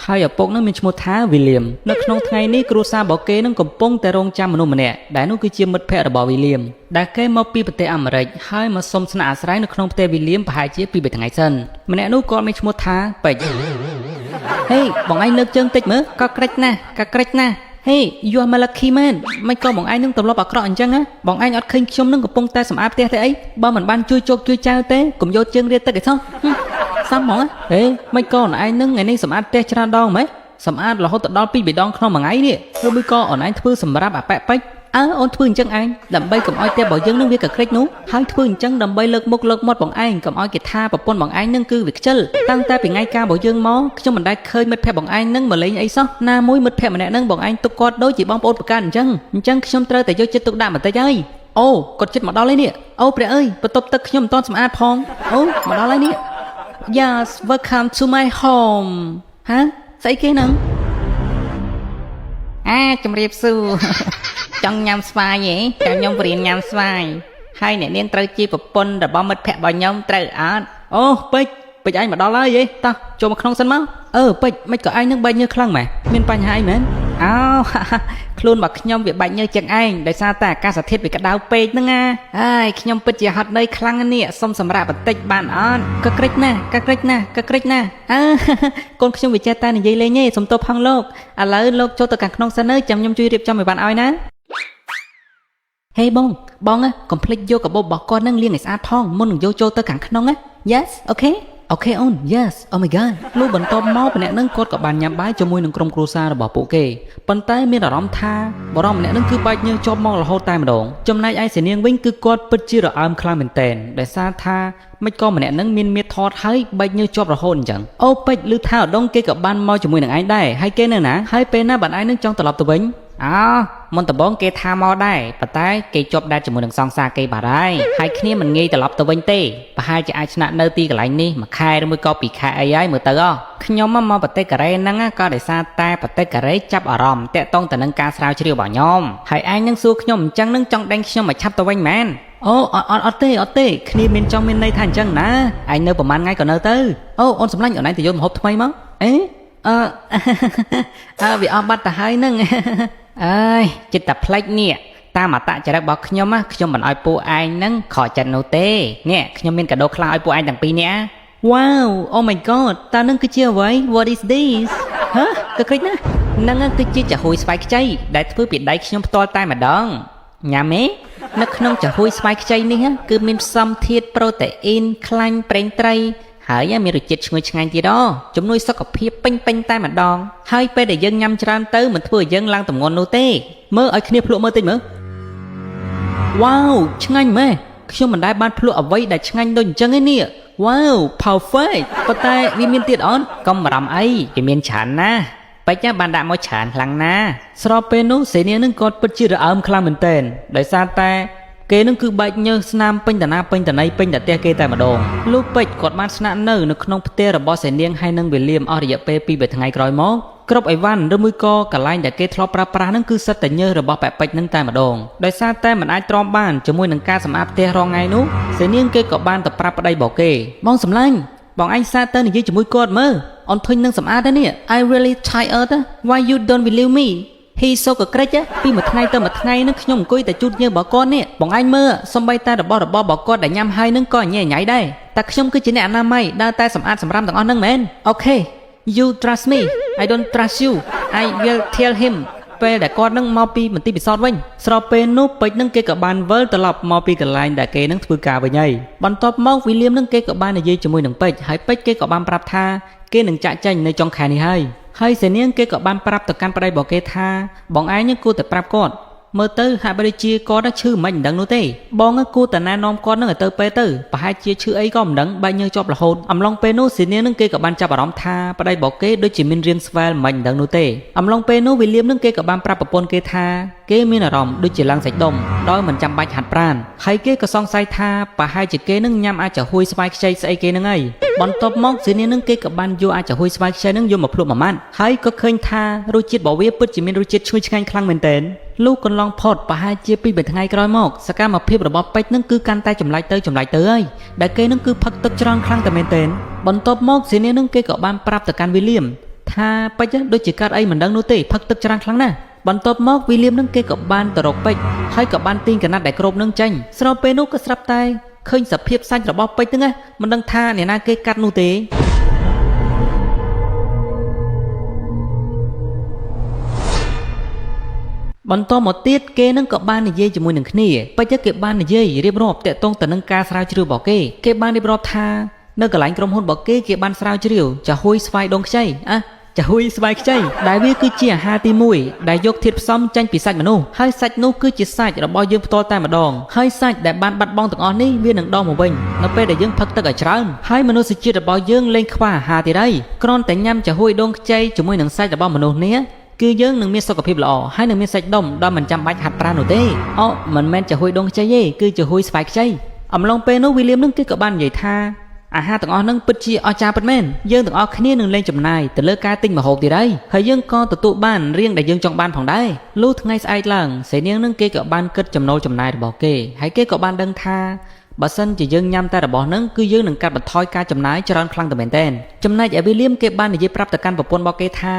ហើយឪពុកនោះមានឈ្មោះថាវីលៀមនៅក្នុងថ្ងៃនេះគ្រួសាររបស់គេនឹងកំពុងតែរងចាំមនុស្សម្នាក់ដែលនោះគឺជាមិត្តភក្តិរបស់វីលៀមដែលគេមកពីប្រទេសអាមេរិកហើយមកសុំស្នាក់អាស្រ័យនៅក្នុងផ្ទះវីលៀមប្រហែលជា2 ថ្ងៃសិនម្នាក់នោះគាត់មានឈ្មោះថាពេជ្រហេបងឯងលើកជើងតិចមើលក៏ក្រិចណាស់ហេ you are my lucky man មិនក៏បងឯងនឹងទម្លាប់អាក្រក់អញ្ចឹងណាបងឯងអត់ឃើញខ្ញុំនឹងកំពុងតែសម្អាតផ្ទះទេអីបើមិនបានជួយជោគជួយចៅទេកុំយកជើងរៀតទឹកឯសោះសំហ្មងហេមិនក៏អូនឯងនឹងថ្ងៃនេះសម្អាតផ្ទះច្រើនដងហ្មងសម្អាតរហូតដល់2 3 ដងក្នុងមួយថ្ងៃនេះឬមួយក៏អូនឯងធ្វើសម្រាប់អាប៉ែពេជ្រអូនធ្វើអញ្ចឹងឯងដើម្បីកុំឲ្យផ្ទះរបស់យើងនឹងវាកក្រិចនោះហើយធ្វើអញ្ចឹងដើម្បីលើកមុខលើកមាត់បងឯងកុំឲ្យគេថាប្រពន្ធបងឯងនឹងគឺវាខ្ជិលតាំងតែពីថ្ងៃការរបស់យើងមកខ្ញុំមិនដែលឃើញមិត្តភក្តិបងឯងនឹងមកលេងអីសោះណាមួយមិត្តភក្តិម្នាក់នឹងបងឯងទុកគាត់ដូចជាបងប្អូនប្រកាសអញ្ចឹងខ្ញុំត្រូវតែយកចិត្តទុកដាក់បន្តិចហើយអូគាត់ចិត្តមកដល់ហើយនេះអូព្រះអើយបន្ទប់ទឹកខ្ញុំមិនទាន់សម្អាតផងអូមកដល់ហើយនេះ Yes welcome to my home ហាស្អីគេហ្នឹងជំរាបសួរចង់ញ៉ាំស្វាយហ៎ខ្ញុំបរៀនញ៉ាំស្វាយហើយអ្នកនាងត្រូវជាប្រពន្ធរបស់មិត្តភក្តិរបស់ខ្ញុំត្រូវអត់អូពេជ្រឯងមកដល់ហើយតោះចូលមកក្នុងសិនមកពេជ្រមិនក៏ឯងនឹងបែកញើសខ្លាំងម៉េចមានបញ្ហាអីមែនខ្លួនរបស់ខ្ញុំវាបែកញើសជាងឯងដោយសារតែអាកាសធាតុវាក្តៅពេកហ្នឹងហើយខ្ញុំពិតជាហត់នឿយខ្លាំងនេះសុំសម្រាប់បន្តិចបានអត់កក្រិចណាស់កូនខ្ញុំវាចេះតែនិយាយលេងទេសុំទោសផងលោកឥឡូវលោកចូលទៅខាងក្នុងសិនទៅចាំខ្ញុំជួយរៀបចំឲ្យបានឲ្យណាហេបងកុំភ្លេចយកកាបូបរបស់គាត់នឹងលាងឲ្យស្អាតផងមុននឹងយកចូលទៅខាងក្នុងណា Yes okay អូន Yes oh my god លុះបន្ទាប់មកម្នាក់នឹងគាត់ក៏បានញ៉ាំបាយជាមួយនឹងក្រុមគ្រួសាររបស់ពួកគេប៉ុន្តែមានអារម្មណ៍ថាបរិមម្នាក់នឹងគឺបែកញើសជាប់មករហូតតែម្ដងចំណែកឯសេនាងវិញគឺគាត់ពិតជារអើមខ្លាំងមែនតែនដោយសារថាមិនក៏ម្នាក់នឹងមានមៀតថតហើយបែកញើសជាប់រហូតអញ្ចឹងអូពេជ្រឮថាឧត្តមគេក៏បានមកជាមួយនឹងឯងដែរហើយគេនៅណាហើយពេលណាបានឯងនឹងចង់ត្រឡប់ទៅវិញមុនដំបូងគេថាមកដែរប៉ុន្តែគេជាប់ដាច់ជាមួយនឹងសង្សារគេបាត់ហើយគ្នាមិនងាយត្រឡប់ទៅវិញទេប្រហែលជាអាចស្នាក់នៅទីកន្លែងនេះមួយខែឬមួយក៏2 ខែអីហើយមើលទៅខ្ញុំមកប្រទេសកូរ៉េហ្នឹងក៏ដោយសារតែប្រទេសកូរ៉េចាប់អារម្មណ៍តាក់ទងទៅនឹងការស្រាវជ្រាវរបស់ខ្ញុំហើយឯងនឹងសួរខ្ញុំអញ្ចឹងនឹងចង់ដេញខ្ញុំមកឆាប់ទៅវិញមែនអូអត់ទេគ្នាមានចង់មានន័យថាអញ្ចឹងណាឯងនៅប្រហែលថ្ងៃក៏នៅទៅអូនសម្លាញ់អូនឯងទៅយកម្ហូបថ្មីមក វាអស់បាត់ទៅហើយនឹងអើយចិត្តតែផ្លេចនេះតាមអត្តចរិតរបស់ខ្ញុំខ្ញុំមិនឲ្យពួកឯងនឹងខកចិត្តនោះទេនេះខ្ញុំមានកាដូខ្លះឲ្យពួកឯងទាំងពីរនាក់ Wow oh my god តើនឹងគឺជាអ្វី What is this ហ៎ក៏គ្រិចណានឹងគឺជាចាហួយស្វាយខ្ចីដែលធ្វើពីដៃខ្ញុំផ្ទាល់តែម្ដងញ៉ាំទេនៅក្នុងចាហួយស្វាយខ្ចីនេះគឺមានផ្សំធាតុប្រូតេអ៊ីនខ្លាញ់ប្រេងត្រីហើយមានរសជាតិឈ្ងុយឆ្ងាញ់ទៀតជំនួយសុខភាពពេញតែម្ដងហើយពេលដែលយើងញ៉ាំច្រើនទៅមិនធ្វើឲ្យយើងឡើងទម្ងន់នោះទេមើលឲ្យគ្នាភ្លក់មើលតិចមើល Wow ឆ្ងាញ់មែនខ្ញុំមិនដែលបានភ្លក់អ្វីដែលឆ្ងាញ់ដូចអញ្ចឹងទេនេះ Wow perfect ប៉ុន្តែវាមានទៀតអត់កុំបារម្ភអីវាមានច្រើនណាស់ពេជ្របានដាក់មកច្រើនខ្លាំងណាស់ស្របពេលនោះសេនានឹងគាត់ពិតជារអើមខ្លាំងមែនទែនដោយសារតែគេនឹងគឺបែកញើសស្នាមពេញតាណាពេញតណៃពេញតែផ្ទះគេតែម្ដងលោកពេជ្រគាត់បានស្នាក់នៅក្នុងផ្ទះរបស់សេនាងហើយនឹងវេលាមអស់រយៈពេល2-3ថ្ងៃក្រោយមកគ្រប់អីវ៉ាន់ឬមួយក៏កន្លែងដែលគេធ្លាប់ប្រើប្រាស់នឹងគឺសិតតែញើសរបស់ប៉ែពេជ្រនឹងតែម្ដងដោយសារតែមិនអាចទ្រាំបានជាមួយនឹងការសម្អាតផ្ទះរងថ្ងៃនោះសេនាងគេក៏បានទៅប្រាប់ប្តីរបស់គេបងសម្លាញ់បងឯងសាទៅនិយាយជាមួយគាត់មើលអូនធុញនឹងសម្អាតទេនេះ I really tired why you don't believe me he so កក្រិចពីមួយថ្ងៃទៅមួយថ្ងៃនឹងខ្ញុំអង្គុយតែជូតញើសរបស់គាត់នេះបងឯងមើលសំបីតែរបស់របស់គាត់ដែលញ៉ាំហើយនឹងក៏ញ៉ៃញ៉ៃដែរតែខ្ញុំគឺជាអ្នកអនាម័យដើរតែសម្អាតសម្រាមទាំងអស់ហ្នឹងមែនអូខេ You trust me I don't trust you I will tell him ពេលដែលគាត់នឹងមកពីមន្ទីរពិសោធន៍វិញស្របពេលនោះពេជ្រនឹងគេក៏បានវិលត្រឡប់មកពីកន្លែងដែលគេនឹងធ្វើការវិញហើយបន្ទាប់មកវីលៀមនឹងគេក៏បាននិយាយជាមួយនឹងពេជ្រហើយពេជ្រគេក៏បានប្រាប់ថាគេនឹងចាក់ចេញនៅចុងខែនេះហើយសេនាងគេក៏បានប្រាប់ទៅកាន់ប្តីរបស់គេថាបងឯងគួរតែប្រាប់គាត់មើលទៅហាក់បីដូចជាគាត់ឈឺមិនដឹងនោះទេបងគួរតែណែនាំគាត់នឹងឲ្យទៅពេលទៅប្រហែលជាឈឺអីក៏មិនដឹងបែកញើសជាប់រហូតអំឡុងពេលនោះសេនានឹងគេក៏បានចាប់អារម្មណ៍ថាប្តីរបស់គេដូចជាមានរាងស្វែលមិនដឹងនោះទេអំឡុងពេលនោះវីលៀមនឹងគេក៏បានប្រាប់ប្រពន្ធគេថាគេមានអារម្មណ៍ដូចជាឡើងសាច់ដុំដោយមិនចាំបាច់ហាត់ប្រាណហើយគេក៏សង្ស័យថាប្រហែលជាគេនឹងញ៉ាំអាចហួយស្វាយខ្ចីស្អីគេនឹងហើយបន្ទាប់មកសេនានឹងគេក៏បានយកអាចហួយស្វាយខ្ចីនឹងយកមកភ្លក់មួយម៉ាត់ហើយក៏ឃើញថារសជាតិរបស់វាពិតជាមានរសជាតិឈ្ងុយឆ្ងាញ់ខ្លាំងមែនទែនលុះកន្លងផុតប្រហែលជា2-3ថ្ងៃក្រោយមកសកម្មភាពរបស់ពេជ្រនឹងគឺកាន់តែចម្លែកទៅហើយដែលគេនឹងគឺផឹកទឹកច្រើនខ្លាំងតែមែនទែនបន្ទាប់មកសេនានឹងគេក៏បានប្រាប់ទៅកាន់វីលៀមថាពេជ្រដូចជាកាត់អីមិនដឹងនោះទេផឹកទឹកច្រើនខ្លាំងណាស់បន្ទាប់មកវីលៀមនឹងគេក៏បានទៅរកពេជ្រហើយក៏បានទាញកណាត់ដែលគ្របនឹងចេញស្របពេលនោះក៏ស្រាប់តែឃើញសភាពសាច់របស់ពេជ្រហ្នឹងមិនដឹងថាអ្នកណាគេកាត់នោះទេបន្តមកទៀតគេនឹងក៏បាននិយាយជាមួយនឹងគ្នាពេជ្រគេបាននិយាយរៀបរាប់តាក់ទងទៅនឹងការស្រាវជ្រាវរបស់គេបានរៀបរាប់ថានៅកន្លែងក្រុមហ៊ុនរបស់គេបានស្រាវជ្រាវចាហួយស្វាយដងខ្ចីចាហួយស្វាយខ្ចីដែលវាគឺជាអាហារទី1ដែលយកធាតុផ្សំចេញពីសាច់មនុស្សហើយសាច់នោះគឺជាសាច់របស់យើងផ្ទាល់តែម្ដងហើយសាច់ដែលបានបាត់បង់ទាំងអស់នេះវានឹងដកមកវិញនៅពេលដែលយើងផឹកទឹកឲ្យច្រើនហើយមនុស្សជាតិរបស់យើងលែងខ្វះអាហារទៀតហើយគ្រាន់តែញ៉ាំចាហួយដងខ្ចីជាមួយនឹងសាច់របស់មនុស្សនេះគឺយើងនឹងមានសុខភាពល្អហើយនឹងមានសាច់ដុំដោយមិនចាំបាច់ហាត់ប្រាណនោះទេមិនមែនចាហួយដងខ្ចីទេគឺចាហួយស្វាយខ្ចីអំឡុងពេលនោះវីលៀមនឹងគេក៏បាននិយាយថាអាហារទាំងអស់ហ្នឹងពិតជាអស្ចារ្យពិតមែនយើងទាំងអស់គ្នានឹងលែងចំណាយទៅលើការទិញម្ហូបទៀតហើយយើងក៏ទទួលបានរៀងដែលយើងចង់បានផងដែរលុះថ្ងៃស្អែកឡើងសេនាងនឹងគេក៏បានគិតចំណូលចំណាយរបស់គេហើយគេក៏បានដឹងថាបើសិនជាយើងញ៉ាំតែរបស់ហ្នឹងគឺយើងនឹងកាត់បន្ថយការចំណាយច្រើនខ្លាំងទៅមែនទែនចំណែកឯវីលៀមគេបាននិយាយប្រាប់ទៅកាន់ប្រពន្ធរបស់គេថា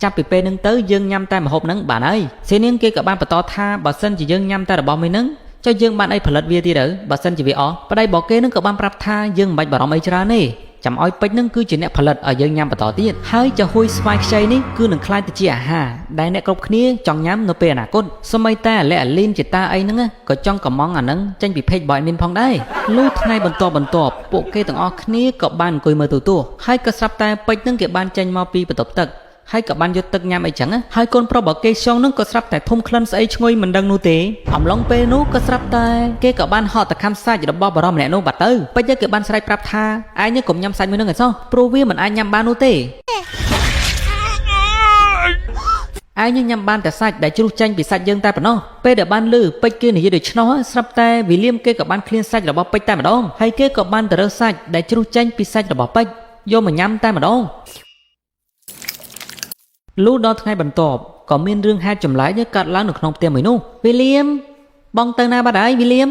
ចាប់ពីពេលហ្នឹងទៅយើងញ៉ាំតែម្ហូបហ្នឹងបានហើយសេនាងគេក៏បានបន្តថាបើសិនជាយើងញ៉ាំតែរបស់មួយហ្នឹងចុះយើងបានអីផលិតវាទៀតទៅបើសិនជាវាអស់ប្តីរបស់គេនឹងក៏បានប្រាប់ថាយើងមិនបាច់បារម្ភអីច្រើនទេចាំឲ្យពេជ្រនឹងគឺជាអ្នកផលិតឲ្យយើងញ៉ាំបន្តទៀតហើយចាហួយស្វាយខ្ចីនេះគឺនឹងក្លាយទៅជាអាហារដែលអ្នកគ្រប់គ្នាចង់ញ៉ាំនៅពេលអនាគតសូម្បីតែអាឡែអាលីនជាតាអីហ្នឹងក៏ចង់កំងអាហ្នឹងចេញពីពេជ្របយមានផងដែរលុះថ្ងៃបន្ទាប់ពួកគេទាំងអស់គ្នាក៏បានអង្គុយមើលទូរទស្សន៍ហើយក៏ស្រាប់តែពេជ្រនឹងគេបានចេញមកពីបន្ទប់ទឹកហើយក៏បានយកទឹកញ៉ាំអីចឹងហើយកូនប្រុសរបស់គេខ្យងនឹងក៏ស្រាប់តែធំក្លិនស្អីឈ្ងុយមិនដឹងនោះទេអំឡុងពេលនោះក៏ស្រាប់តែគេក៏បានហត់ទៅខំសាច់របស់បរិមម្នាក់នោះបាត់ទៅពេជ្រគេបានស្រែកប្រាប់ថាឯងកុំញ៉ាំសាច់មួយនឹងឯសោះព្រោះវាមិនអាចញ៉ាំបាននោះទេឯងញ៉ាំបានតែសាច់ដែលជ្រុះចេញពីសាច់យើងតែប៉ុណ្ណោះពេលដែលបានលឺពេជ្រគេនិយាយដូច្នោះស្រាប់តែវីលៀមគេក៏បានឃ្លានសាច់របស់ពេជ្រតែម្ដងហើយគេក៏បានទៅរើសសាច់ដែលជ្រុះចេញពីសាច់របស់ពេជ្រយកមកញ៉ាំតែម្ដងលុះដល់ថ្ងៃបន្ទាប់ក៏មានរឿងហេតុចម្លែកកើតឡើងនៅក្នុងផ្ទះមួយនោះវីលៀមបងទៅណាបាត់ហើយវីលៀម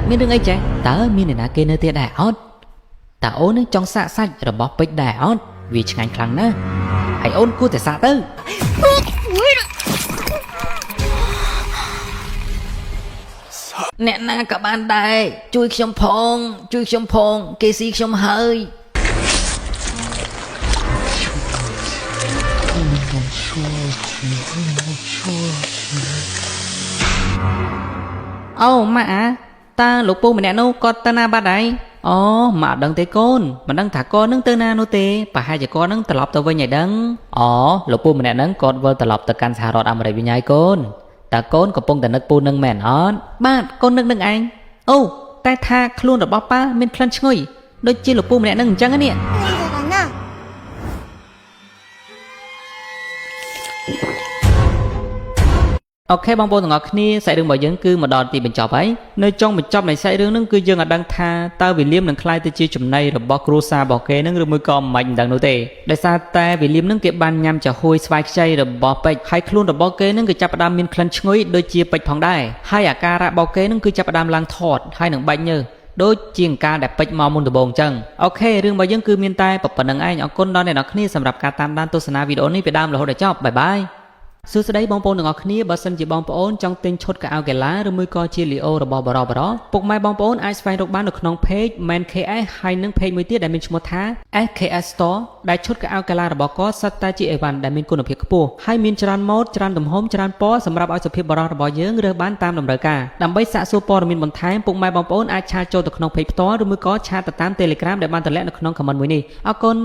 មានរឿងអីចេះតើមានអ្នកណាគេនៅទៀតដែរអត់តើអូនចង់សាកសាច់របស់ពេជ្រដែរអត់វាឆ្ងាញ់ខ្លាំងណាស់ហើយ អូនគួរតែសាកទៅអ្នកណាក៏បានដែរជួយខ្ញុំផងគេស៊ីខ្ញុំហើយអូម៉ាក់តើលោកពូម្នាក់នោះគាត់ទៅណាបាត់ហើយអូម៉ាក់អត់ដឹងទេកូនមិនដឹងថាគាត់នឹងទៅណានោះទេប្រហែលជាគាត់នឹងត្រឡប់ទៅវិញឲ្យដឹងអូលោកពូម្នាក់ហ្នឹងគាត់វិលត្រឡប់ទៅកាន់សហរដ្ឋអាមេរិកវិញហើយកូនតើកូនកំពុងតែនឹកពូនឹងមែនអត់បាទកូននឹកនឹងឯងអូតែថាខ្លួនរបស់ប៉ាមានក្លិនឈ្ងុយដូចជាលោកពូម្នាក់ហ្នឹងអញ្ចឹងនេះអូខេបងប្អូនទាំងអស់គ្នាសាច់រឿងរបស់យើងគឺមកដល់ទីបញ្ចប់ហើយនៅចុងបញ្ចប់នៃសាច់រឿងហ្នឹងគឺយើងអាចដឹងថាតើវិលៀមនឹងក្លាយទៅជាចំណីរបស់គ្រួសាររបស់គេហ្នឹងឬមួយក៏មិនដឹងនោះទេដោយសារតែវិលៀមហ្នឹងគេបានញ៉ាំចាហួយស្វាយខ្ចីរបស់ពេជ្រហើយខ្លួនរបស់គេហ្នឹងគឺចាប់ផ្ដើមមានក្លិនឈ្ងុយដូចជាពេជ្រផងដែរហើយអាការៈរបស់គេហ្នឹងគឺចាប់ផ្ដើមឡើងថត់ហើយនឹងបាច់ញើសដូចជាការដែលពេជ្រមកមុនដំបូងអញ្ចឹងអូខេរឿងរបស់យើងគឺមានតែប៉ុណ្្នឹងឯងអរគុណដល់អ្នកនរគ្នាសម្រាប់ការតាមដានទស្សនាវីដេអូនេះពីដើមរហូតដល់ចប់បាយបាយសួស្តីបងប្អូនទាំងអស់គ្នាបើសិនជាបងប្អូនចង់ទិញឈុតកៅអៅកីឡាឬមួយក៏ជាលីអូរបស់បរោពុកម៉ែបងប្អូនអាចស្វែងរកបាននៅក្នុង page Man KS ហើយនឹង page មួយទៀតដែលមានឈ្មោះថា SKS Store ដែលឈុតកៅអៅកីឡារបស់គាត់សុទ្ធតែជាអីវ៉ាន់ដែលមានគុណភាពខ្ពស់ហើយមានច្រើនម៉ូដច្រើនទំហំច្រើនពណ៌សម្រាប់ឲ្យសុភាពបរោរបស់យើងរើសបានតាមតម្រូវការដើម្បីសាកសួរព័ត៌មានបន្ថែមពុកម៉ែបងប្អូនអាចឆាតចូលទៅក្នុង page ផ្ទាល់ឬមួយក៏ឆាតទៅតាម Telegram ដែលបានតម្លាក់នៅក្នុង comment មួយនេះអរគុណ